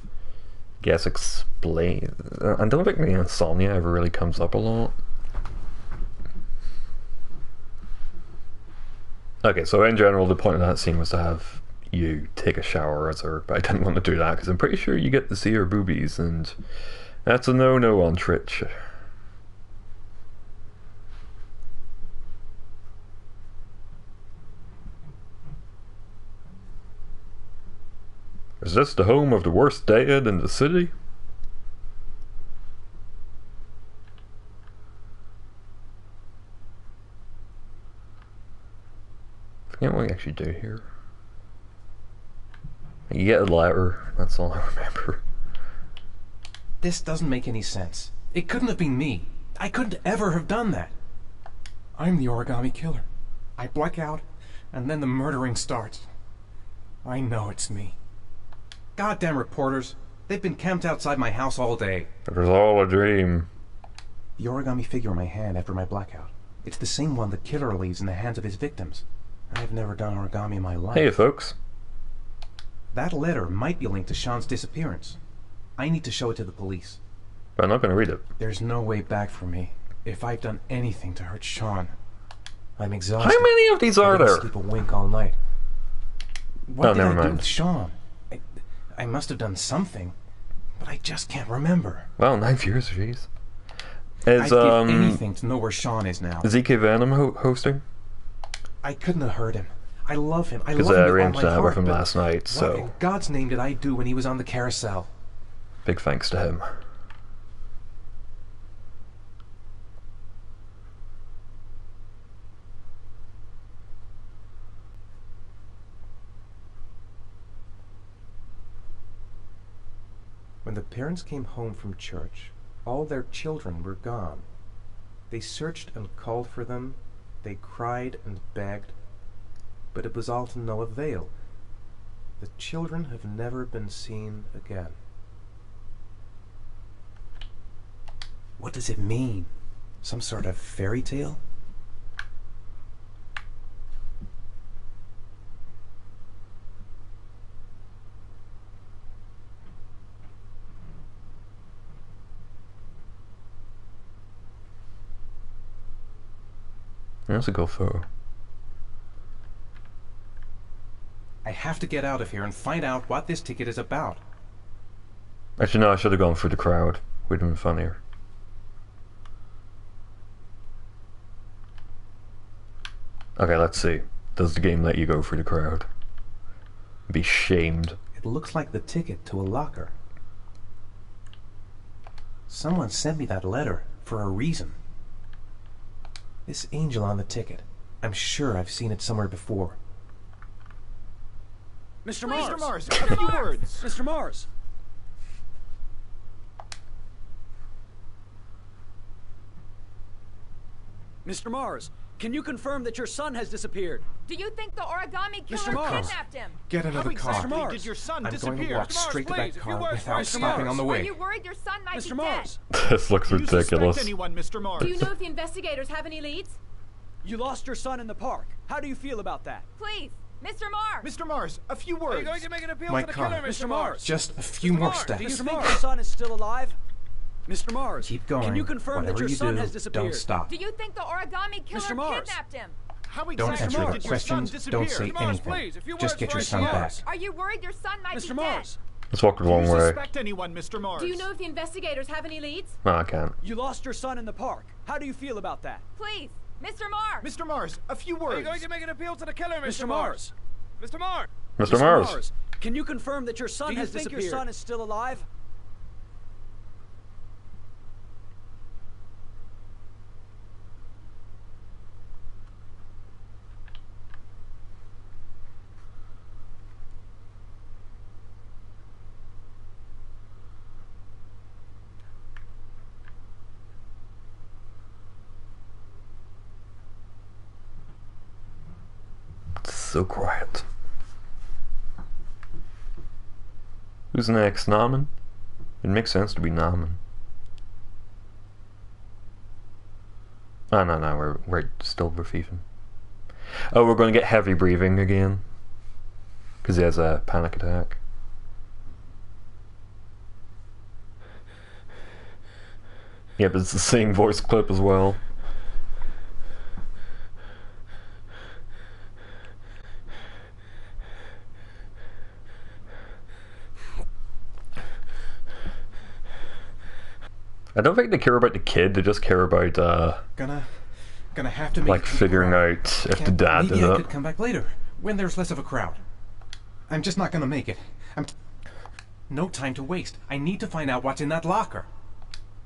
guess explain. I don't think the insomnia ever really comes up a lot. Okay, so in general the point of that scene was to have you take a shower as her, but I didn't want to do that because I'm pretty sure you get to see her boobies and that's a no-no on Twitch. Is this the home of the worst dead in the city? I forget what we actually do here. You get a letter, that's all I remember. This doesn't make any sense. It couldn't have been me. I couldn't ever have done that. I'm the origami killer. I black out, and then the murdering starts. I know it's me. Goddamn reporters. They've been camped outside my house all day. It was all a dream. The origami figure in my hand after my blackout. It's the same one the killer leaves in the hands of his victims. I've never done origami in my life. Hey, folks. That letter might be linked to Sean's disappearance. I need to show it to the police. But I'm not going to read it. There's no way back for me. If I've done anything to hurt Sean, I'm exhausted. How many of these are there? Sleep a wink all night. What did never I do mind. with Sean? I must have done something, but I just can't remember. Well, 9 years, jeez. I'd give anything to know where Sean is now. ZK Venom hosting? I couldn't have hurt him. I love him. I love Because him I with all arranged my that heart, with him but last night, What so in God's name did I do when he was on the carousel? big thanks to him. When the parents came home from church, All their children were gone. They searched and called for them. They cried and begged. But it was all to no avail. The children have never been seen again. What does it mean? Some sort of fairy tale? That's a good photo. I have to get out of here and find out what this ticket is about. Actually, no, I should have gone for the crowd. Would have been funnier. Okay, let's see. Does the game let you go for the crowd? Be shamed. It looks like the ticket to a locker. Someone sent me that letter for a reason. This angel on the ticket. I'm sure I've seen it somewhere before. Mr. Mars! Mr. Mars, a few words! Mr. Mars! Mr. Mars, can you confirm that your son has disappeared? Do you think the origami Mr. killer Mars. kidnapped him? Get into How the car. exactly Mars. did your son I'm disappear? going to walk Mr. Mars, straight to please, that a few car words, without Mr. stopping on the Are way. you worried your son might Mr. be Mars, This looks do you suspect ridiculous. anyone, Mr. Mars? dead? Do you know if the investigators have any leads? you lost your son in the park. How do you feel about that? Please, Mr. Mars! Mr. Mars, a few words. Are you going to make an appeal My to the car. killer, Mr. Mr. Mars. Just a few more steps. Do you think your son is still alive? Mr. Mars, Keep going. can you confirm that Whatever your you son do, has disappeared? don't stop. Do you think the origami killer Mr. Mars. kidnapped him? How Don't exactly answer Mars. the did your son questions. disappear? Don't say Mr. Mars, anything. please, a few Just words get for your us, son Mars. back. Are you worried your son might Mr. be Mars, Let's walk the Do wrong you way. suspect anyone, Mr. Mars? dead? Do you know if the investigators have any leads? No, I can't. you lost your son in the park. How do you feel about that? Please, Mr. Mars! Mr. Mars, a few words. Are you going to make an appeal to the killer, Mr. Mars. Mr. Mars! Mr. Mars. Can you confirm that your son Do you has think disappeared? your son is still alive? It's so quiet. Who's next? Naaman? It makes sense to be Naaman. Oh, no, we're still Rafifan. Oh, we're going to get heavy breathing again. Because he has a panic attack. Yeah, but it's the same voice clip as well. I don't think they care about the kid, they just care about, Gonna have to make like, it to figuring crowd. out if the dad Maybe did I it. could come back later, when there's less of a crowd. I'm just not gonna make it. No time to waste. I need to find out what's in that locker.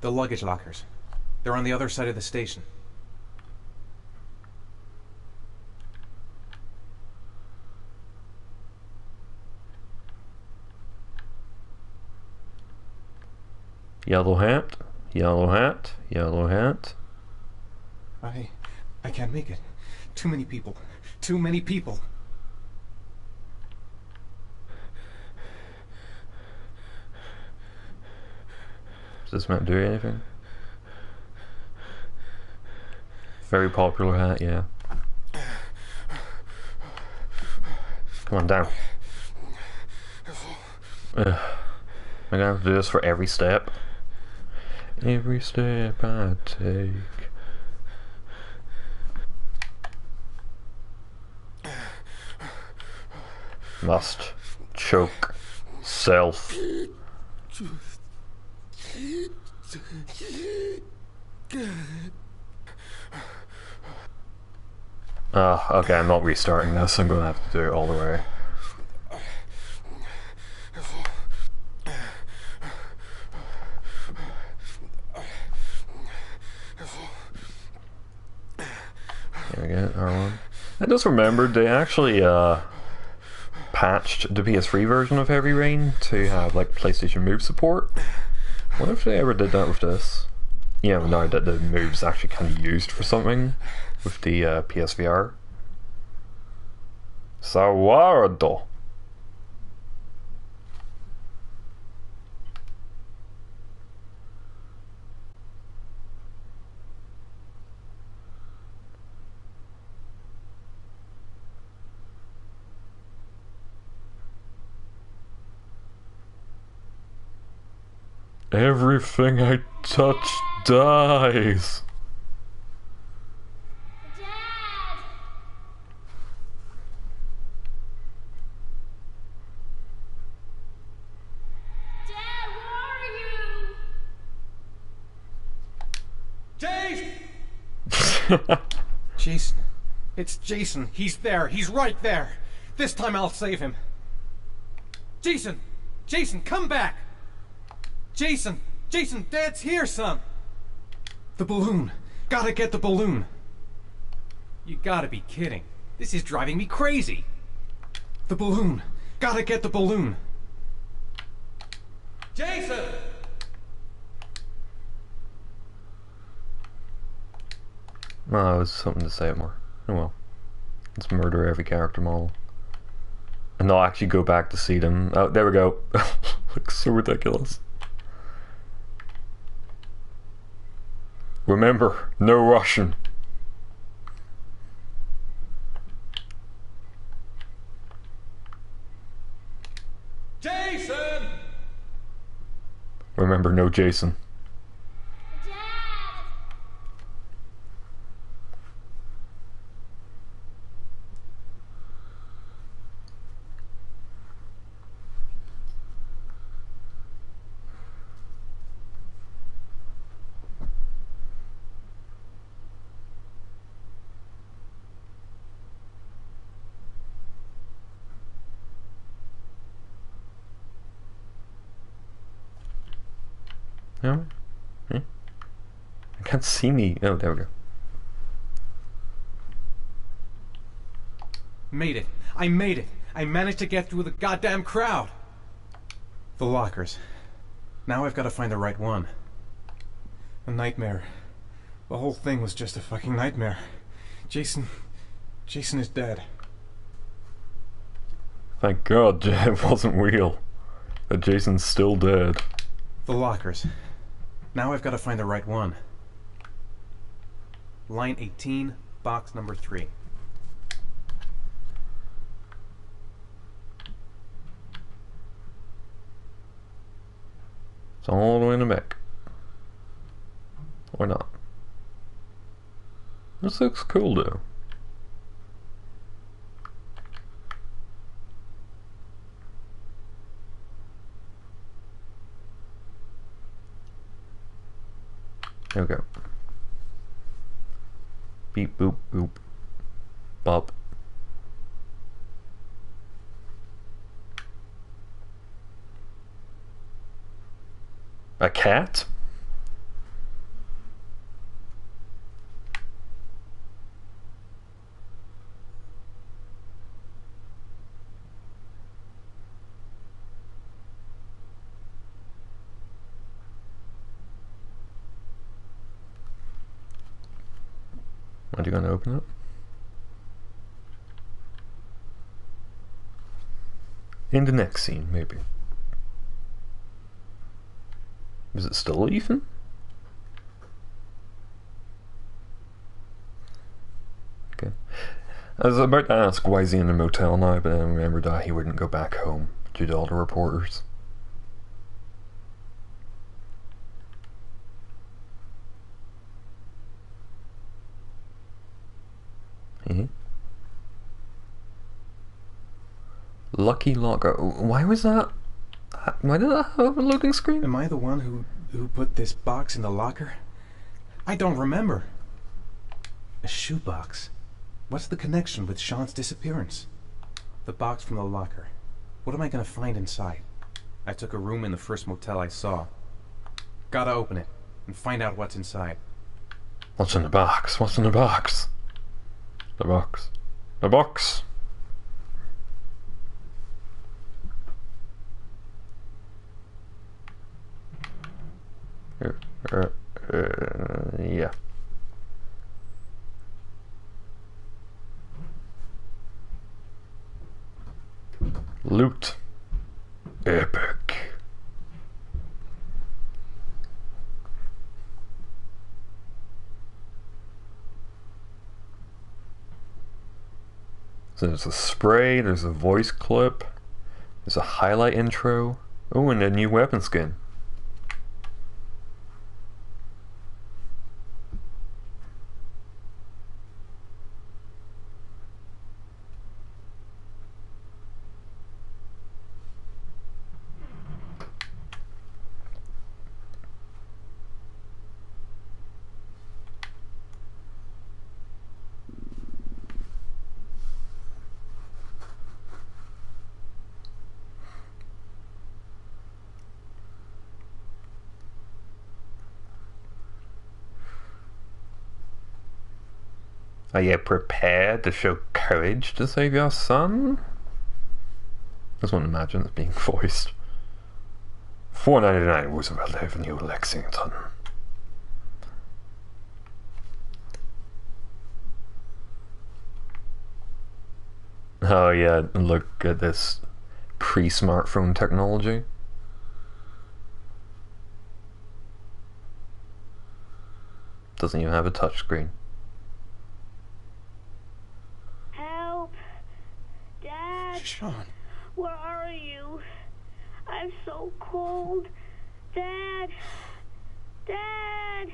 The luggage lockers. They're on the other side of the station. Yellow hat, yellow hat, yellow hat. I can't make it. Too many people. Too many people. Does this map do anything? Very popular hat, yeah. Come on, down. Am I gonna have to do this for every step? Every step I take. Must choke self. Okay, I'm not restarting this. I'm gonna have to do it all the way. There we go, R1. I just remembered they actually patched the PS3 version of Heavy Rain to have like PlayStation Move support. What if they ever did that with this? You know, now that the move's actually kind of used for something with the PSVR. Sawardo. Everything I touch dies. Jason. It's Jason. He's there. He's right there. This time I'll save him. Jason! Jason, come back! Jason! Jason, Dad's here, son! The balloon. Gotta get the balloon. You gotta be kidding. This is driving me crazy. The balloon. Gotta get the balloon. Jason! Oh, it was something to say it more. Oh well. Let's murder every character model. And I'll actually go back to see them. Oh, there we go. Looks so ridiculous. Remember, no Russian. Jason! Remember, no Jason. No? I can't see me. Oh, there we go. Made it. I made it. I managed to get through the goddamn crowd. The lockers. Now I've got to find the right one. A nightmare. The whole thing was just a fucking nightmare. Jason is dead. Thank God it wasn't real. That Jason's still dead. The lockers. Now I've got to find the right one. Line 18, box number 3. It's all the way in the back. Or not. This looks cool though. There we go. Beep boop boop. Bop. A cat? Are you gonna open it? In the next scene, maybe. Is it still Ethan? Okay. I was about to ask why is he in a motel now, but then I remembered that he wouldn't go back home due to all the reporters. Lucky Locker. Why was that? Why did that have a loading screen? Am I the one who put this box in the locker? I don't remember. A shoebox. What's the connection with Sean's disappearance? The box from the locker. What am I gonna find inside? I took a room in the first motel I saw. Gotta open it and find out what's inside. What's in the box? What's in the box? The box. The box. Loot. Epic. So there's a spray, there's a voice clip, there's a highlight intro. Oh, and a new weapon skin. Are you prepared to show courage to save your son? I just want to imagine it being voiced. $4.99 Roosevelt Avenue, Lexington. Oh yeah, look at this pre-smartphone technology. Doesn't even have a touchscreen. Help! Dad! Sean. Where are you? I'm so cold. Dad! Dad!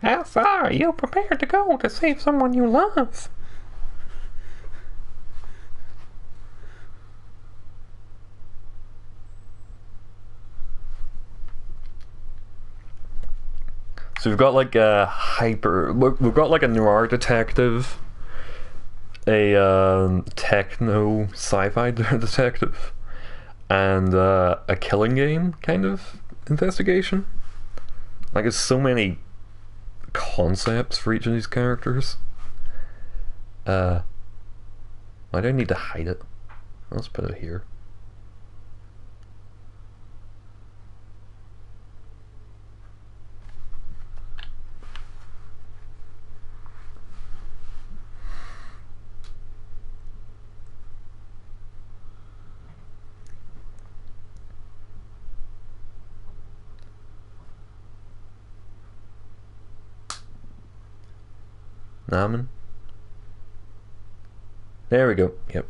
How far are you prepared to go to save someone you love? So we've got like a we've got like a noir detective, a techno sci-fi detective, and a killing game kind of investigation. Like there's so many concepts for each of these characters. Why do I need to hide it? Let's put it here. Namen. There we go. Yep.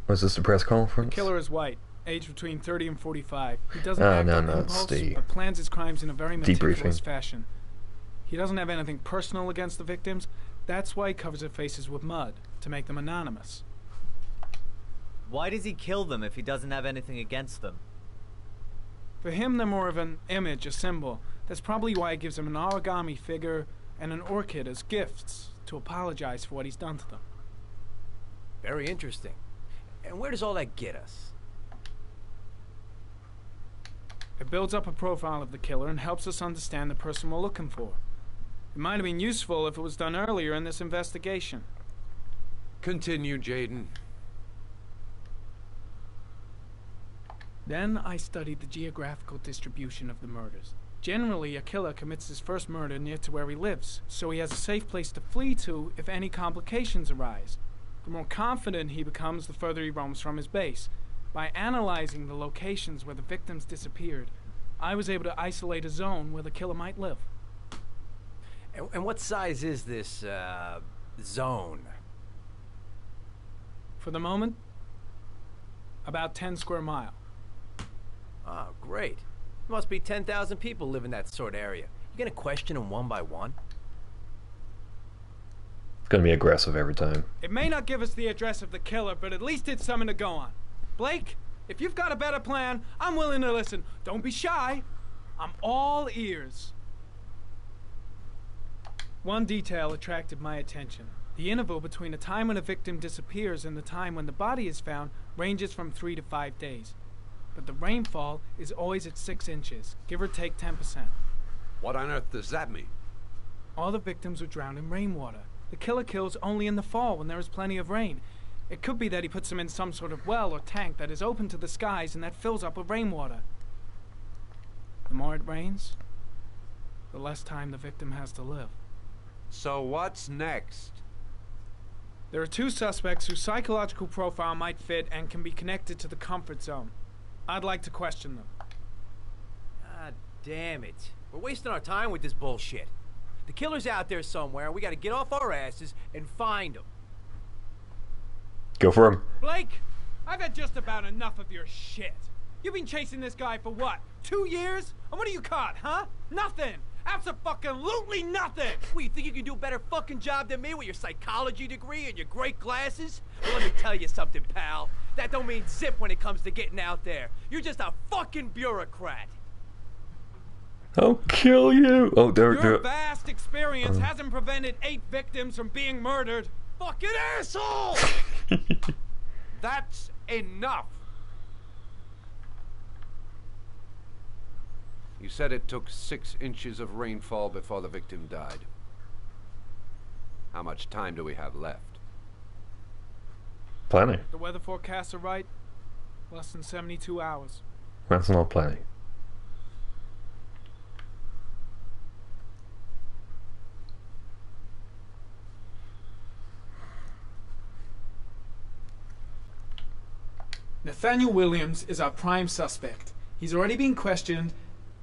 Was this the press conference? The killer is white, aged between 30 and 45. He doesn't Oh, act no, on no, it's impulse, the but plans his crimes in a very meticulous debriefing. fashion. He doesn't have anything personal against the victims. That's why he covers their faces with mud, to make them anonymous. Why does he kill them if he doesn't have anything against them? For him, they're more of an image, a symbol. That's probably why he gives them an origami figure and an orchid as gifts to apologize for what he's done to them. Very interesting. And where does all that get us? It builds up a profile of the killer and helps us understand the person we're looking for. It might have been useful if it was done earlier in this investigation. Continue, Jaden. Then I studied the geographical distribution of the murders. Generally, a killer commits his first murder near to where he lives, so he has a safe place to flee to if any complications arise. The more confident he becomes, the further he roams from his base. By analyzing the locations where the victims disappeared, I was able to isolate a zone where the killer might live. And what size is this, zone? For the moment, about 10 square miles. Oh, great. There must be 10,000 people live in that sort of area. You gonna question them one by one? It's gonna be aggressive every time. It may not give us the address of the killer, but at least it's something to go on. Blake, if you've got a better plan, I'm willing to listen. Don't be shy. I'm all ears. One detail attracted my attention. The interval between the time when a victim disappears and the time when the body is found ranges from 3 to 5 days. But the rainfall is always at 6 inches, give or take 10%. What on earth does that mean? All the victims were drowned in rainwater. The killer kills only in the fall when there is plenty of rain. It could be that he puts them in some sort of well or tank that is open to the skies and that fills up with rainwater. The more it rains, the less time the victim has to live. So what's next? There are 2 suspects whose psychological profile might fit and can be connected to the comfort zone. I'd like to question them. God damn it. We're wasting our time with this bullshit. The killer's out there somewhere, and we gotta get off our asses and find him. Go for him. Blake, I've had just about enough of your shit. You've been chasing this guy for what? 2 years? And what are you caught, huh? Nothing! Abso-fucking-lutely nothing! Well, you think you can do a better fucking job than me with your psychology degree and your great glasses? Well, let me tell you something, pal. That don't mean zip when it comes to getting out there. You're just a fucking bureaucrat. I'll kill you! Oh, Your vast experience hasn't prevented 8 victims from being murdered. Fucking asshole! That's enough! You said it took 6 inches of rainfall before the victim died. How much time do we have left? Plenty. The weather forecasts are right. Less than 72 hours. That's not plenty. Nathaniel Williams is our prime suspect. He's already been questioned,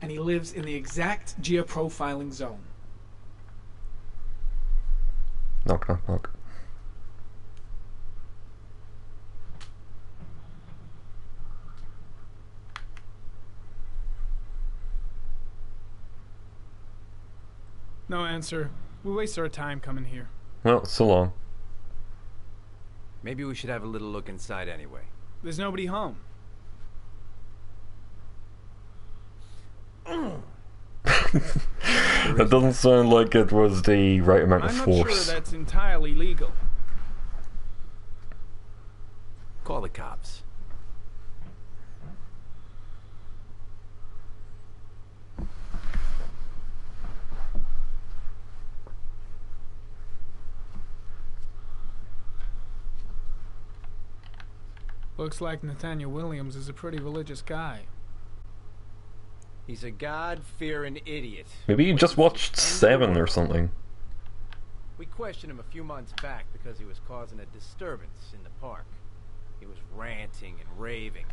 and he lives in the exact geoprofiling zone. Knock, knock, knock. No answer. We waste our time coming here. Well, so long. Maybe we should have a little look inside anyway. There's nobody home. That doesn't sound like it was the right amount of I'm not force. sure that's entirely legal. Call the cops. Looks like Nathaniel Williams is a pretty religious guy. He's a God-fearing idiot. Maybe you just watched 7 or something. We questioned him a few months back because he was causing a disturbance in the park. He was ranting and raving.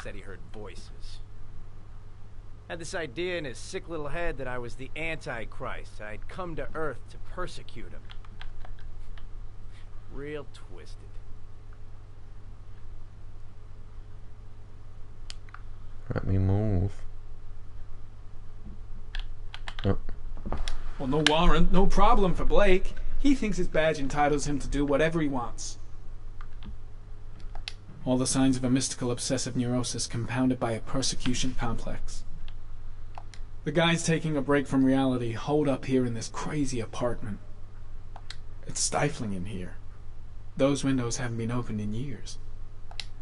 Said he heard voices. Had this idea in his sick little head that I was the Antichrist. I'd come to Earth to persecute him. Real twisted. Let me move. Oh. Well, no warrant, no problem for Blake. He thinks his badge entitles him to do whatever he wants. All the signs of a mystical obsessive neurosis compounded by a persecution complex. The guy's taking a break from reality, holed up here in this crazy apartment. It's stifling in here. Those windows haven't been opened in years.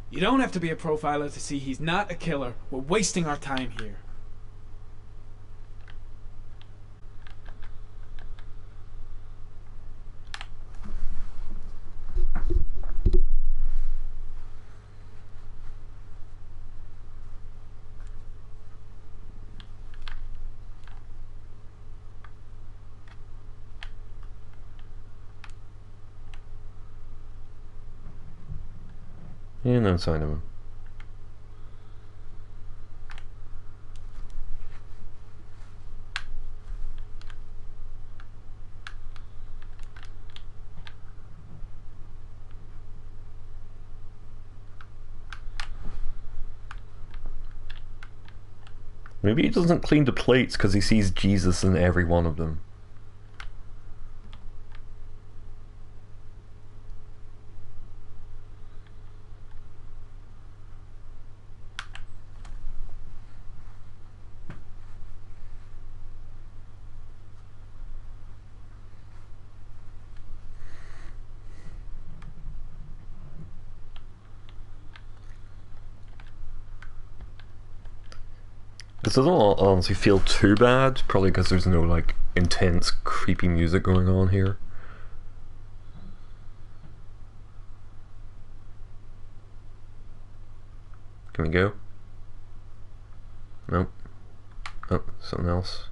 You don't have to be a profiler to see he's not a killer. We're wasting our time here. Yeah, no sign of him. Maybe he doesn't clean the plates because he sees Jesus in every one of them. This doesn't honestly feel too bad, probably because there's no like intense creepy music going on here. Can we go? Nope. Oh, something else.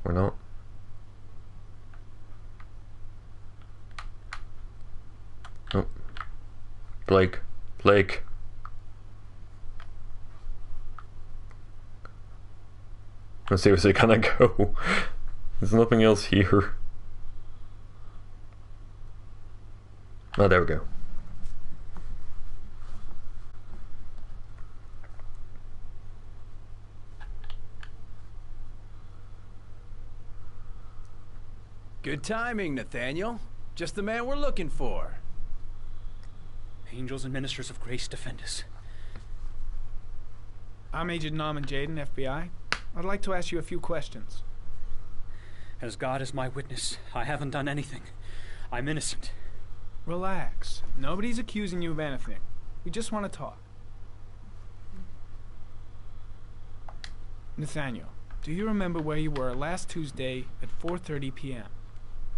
Or not. Oh. Blake. Blake. No, seriously, can I go? There's nothing else here. Oh, there we go. Good timing, Nathaniel. Just the man we're looking for. Angels and ministers of grace defend us. I'm Agent Norman Jaden, FBI. I'd like to ask you a few questions. As God is my witness, I haven't done anything. I'm innocent. Relax. Nobody's accusing you of anything. We just want to talk. Nathaniel, do you remember where you were last Tuesday at 4:30 p.m.?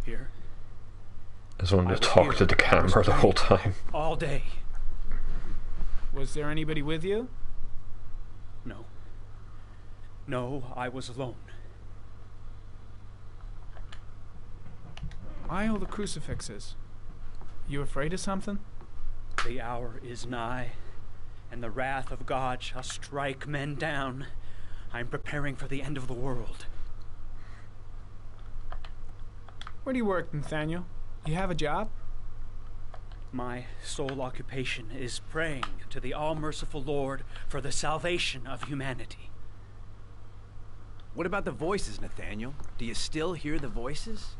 Here. I just wanted to talk to the camera the whole time. All day. Was there anybody with you? No. No, I was alone. Why all the crucifixes? You afraid of something? The hour is nigh, and the wrath of God shall strike men down. I'm preparing for the end of the world. Where do you work, Nathaniel? You have a job? My sole occupation is praying to the all-merciful Lord for the salvation of humanity. What about the voices, Nathaniel? Do you still hear the voices?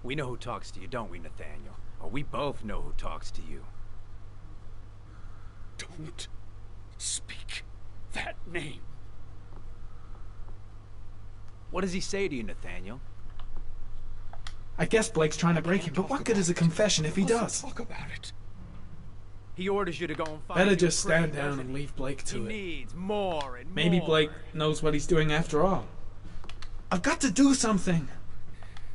We know who talks to you, don't we, Nathaniel? Or we both know who talks to you. Don't speak that name. What does he say to you, Nathaniel? I guess Blake's trying to break him, but what good is a confession if he does? Talk about it. He orders you to go and find Better you just pray, stand down doesn't and he? leave Blake to He it. needs more and Maybe more. Blake knows what he's doing after all. I've got to do something.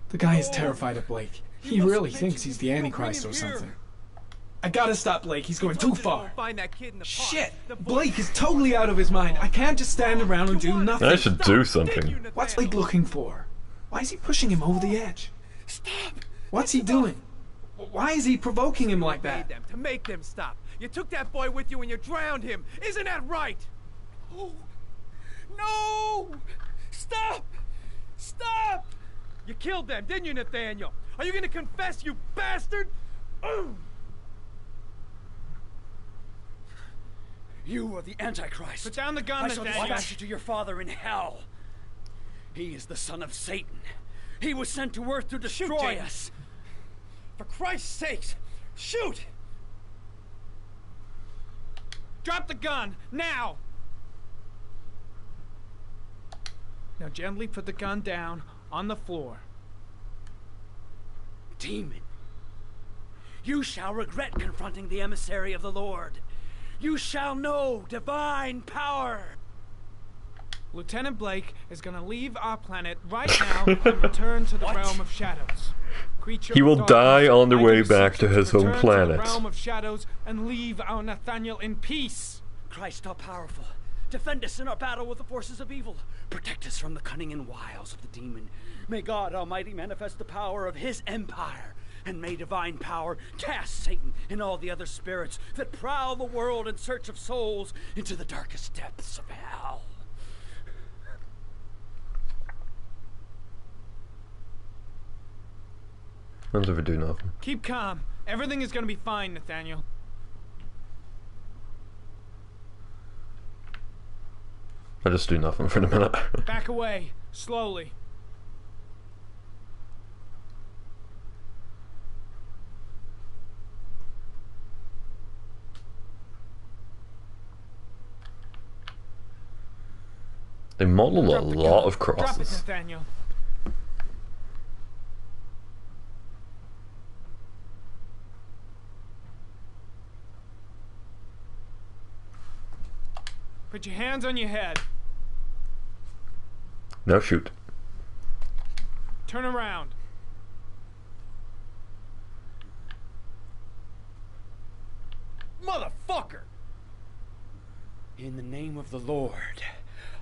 The guy is terrified of Blake. He really thinks he's the Antichrist or something. I gotta stop Blake. He's going too far. Find that kid in the Shit! Blake is totally out of his mind. I can't just stand around and do nothing. I should do something. What's Blake looking for? Why is he pushing him over the edge? Stop! What's he doing? Why is he provoking him like that? To make them stop. You took that boy with you and you drowned him. Isn't that right? Oh, no! Stop! Stop! You killed them, didn't you, Nathaniel? Are you gonna confess, you bastard? You are the Antichrist. Put down the gun, I shall Nathaniel. dispatch you to your father in hell. He is the son of Satan. He was sent to earth to destroy us. For Christ's sakes, shoot! Drop the gun, now! Now gently put the gun down on the floor. Demon, you shall regret confronting the emissary of the Lord. You shall know divine power. Lieutenant Blake is gonna leave our planet right now and return to the realm of shadows. Creature He will of darkness, die on the I way beseech back to you his home return planet. To the realm of shadows and leave our Nathaniel in peace. Christ all powerful, defend us in our battle with the forces of evil. Protect us from the cunning and wiles of the demon. May God Almighty manifest the power of his empire. And may divine power cast Satan and all the other spirits that prowl the world in search of souls into the darkest depths of hell. I'll never do nothing. Keep calm. Everything is gonna be fine, Nathaniel. I'll just do nothing for a minute. Back away, slowly. They model a lot of Drop it, crosses. Nathaniel. Put your hands on your head. Now shoot. Turn around. Motherfucker! In the name of the Lord,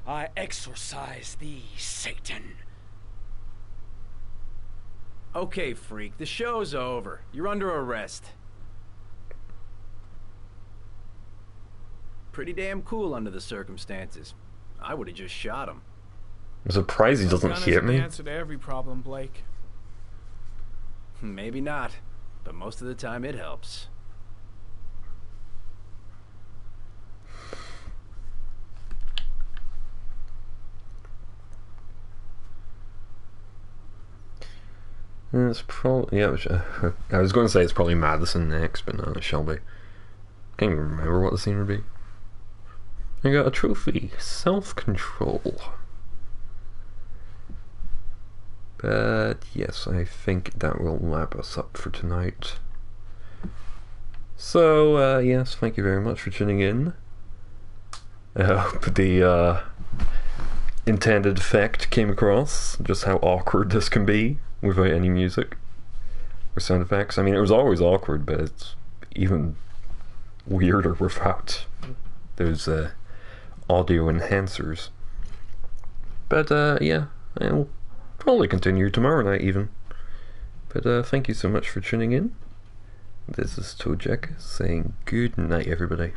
I exorcise thee, Satan. Okay, freak, the show's over. You're under arrest. Pretty damn cool under the circumstances. I would have just shot him. I'm surprised he doesn't Gun hit isn't me. the answer to every problem, Blake. Maybe not, but most of the time it helps. It's probably I was going to say it's probably Madison next, but no, Shelby. Can't even remember what the scene would be. I got a trophy, self-control. But yes, I think that will wrap us up for tonight. So yes, thank you very much for tuning in. I hope the intended effect came across, just how awkward this can be without any music or sound effects. I mean, it was always awkward, but it's even weirder without those audio enhancers. But yeah, I'll probably continue tomorrow night even. But thank you so much for tuning in. This is Tojeka saying good night, everybody.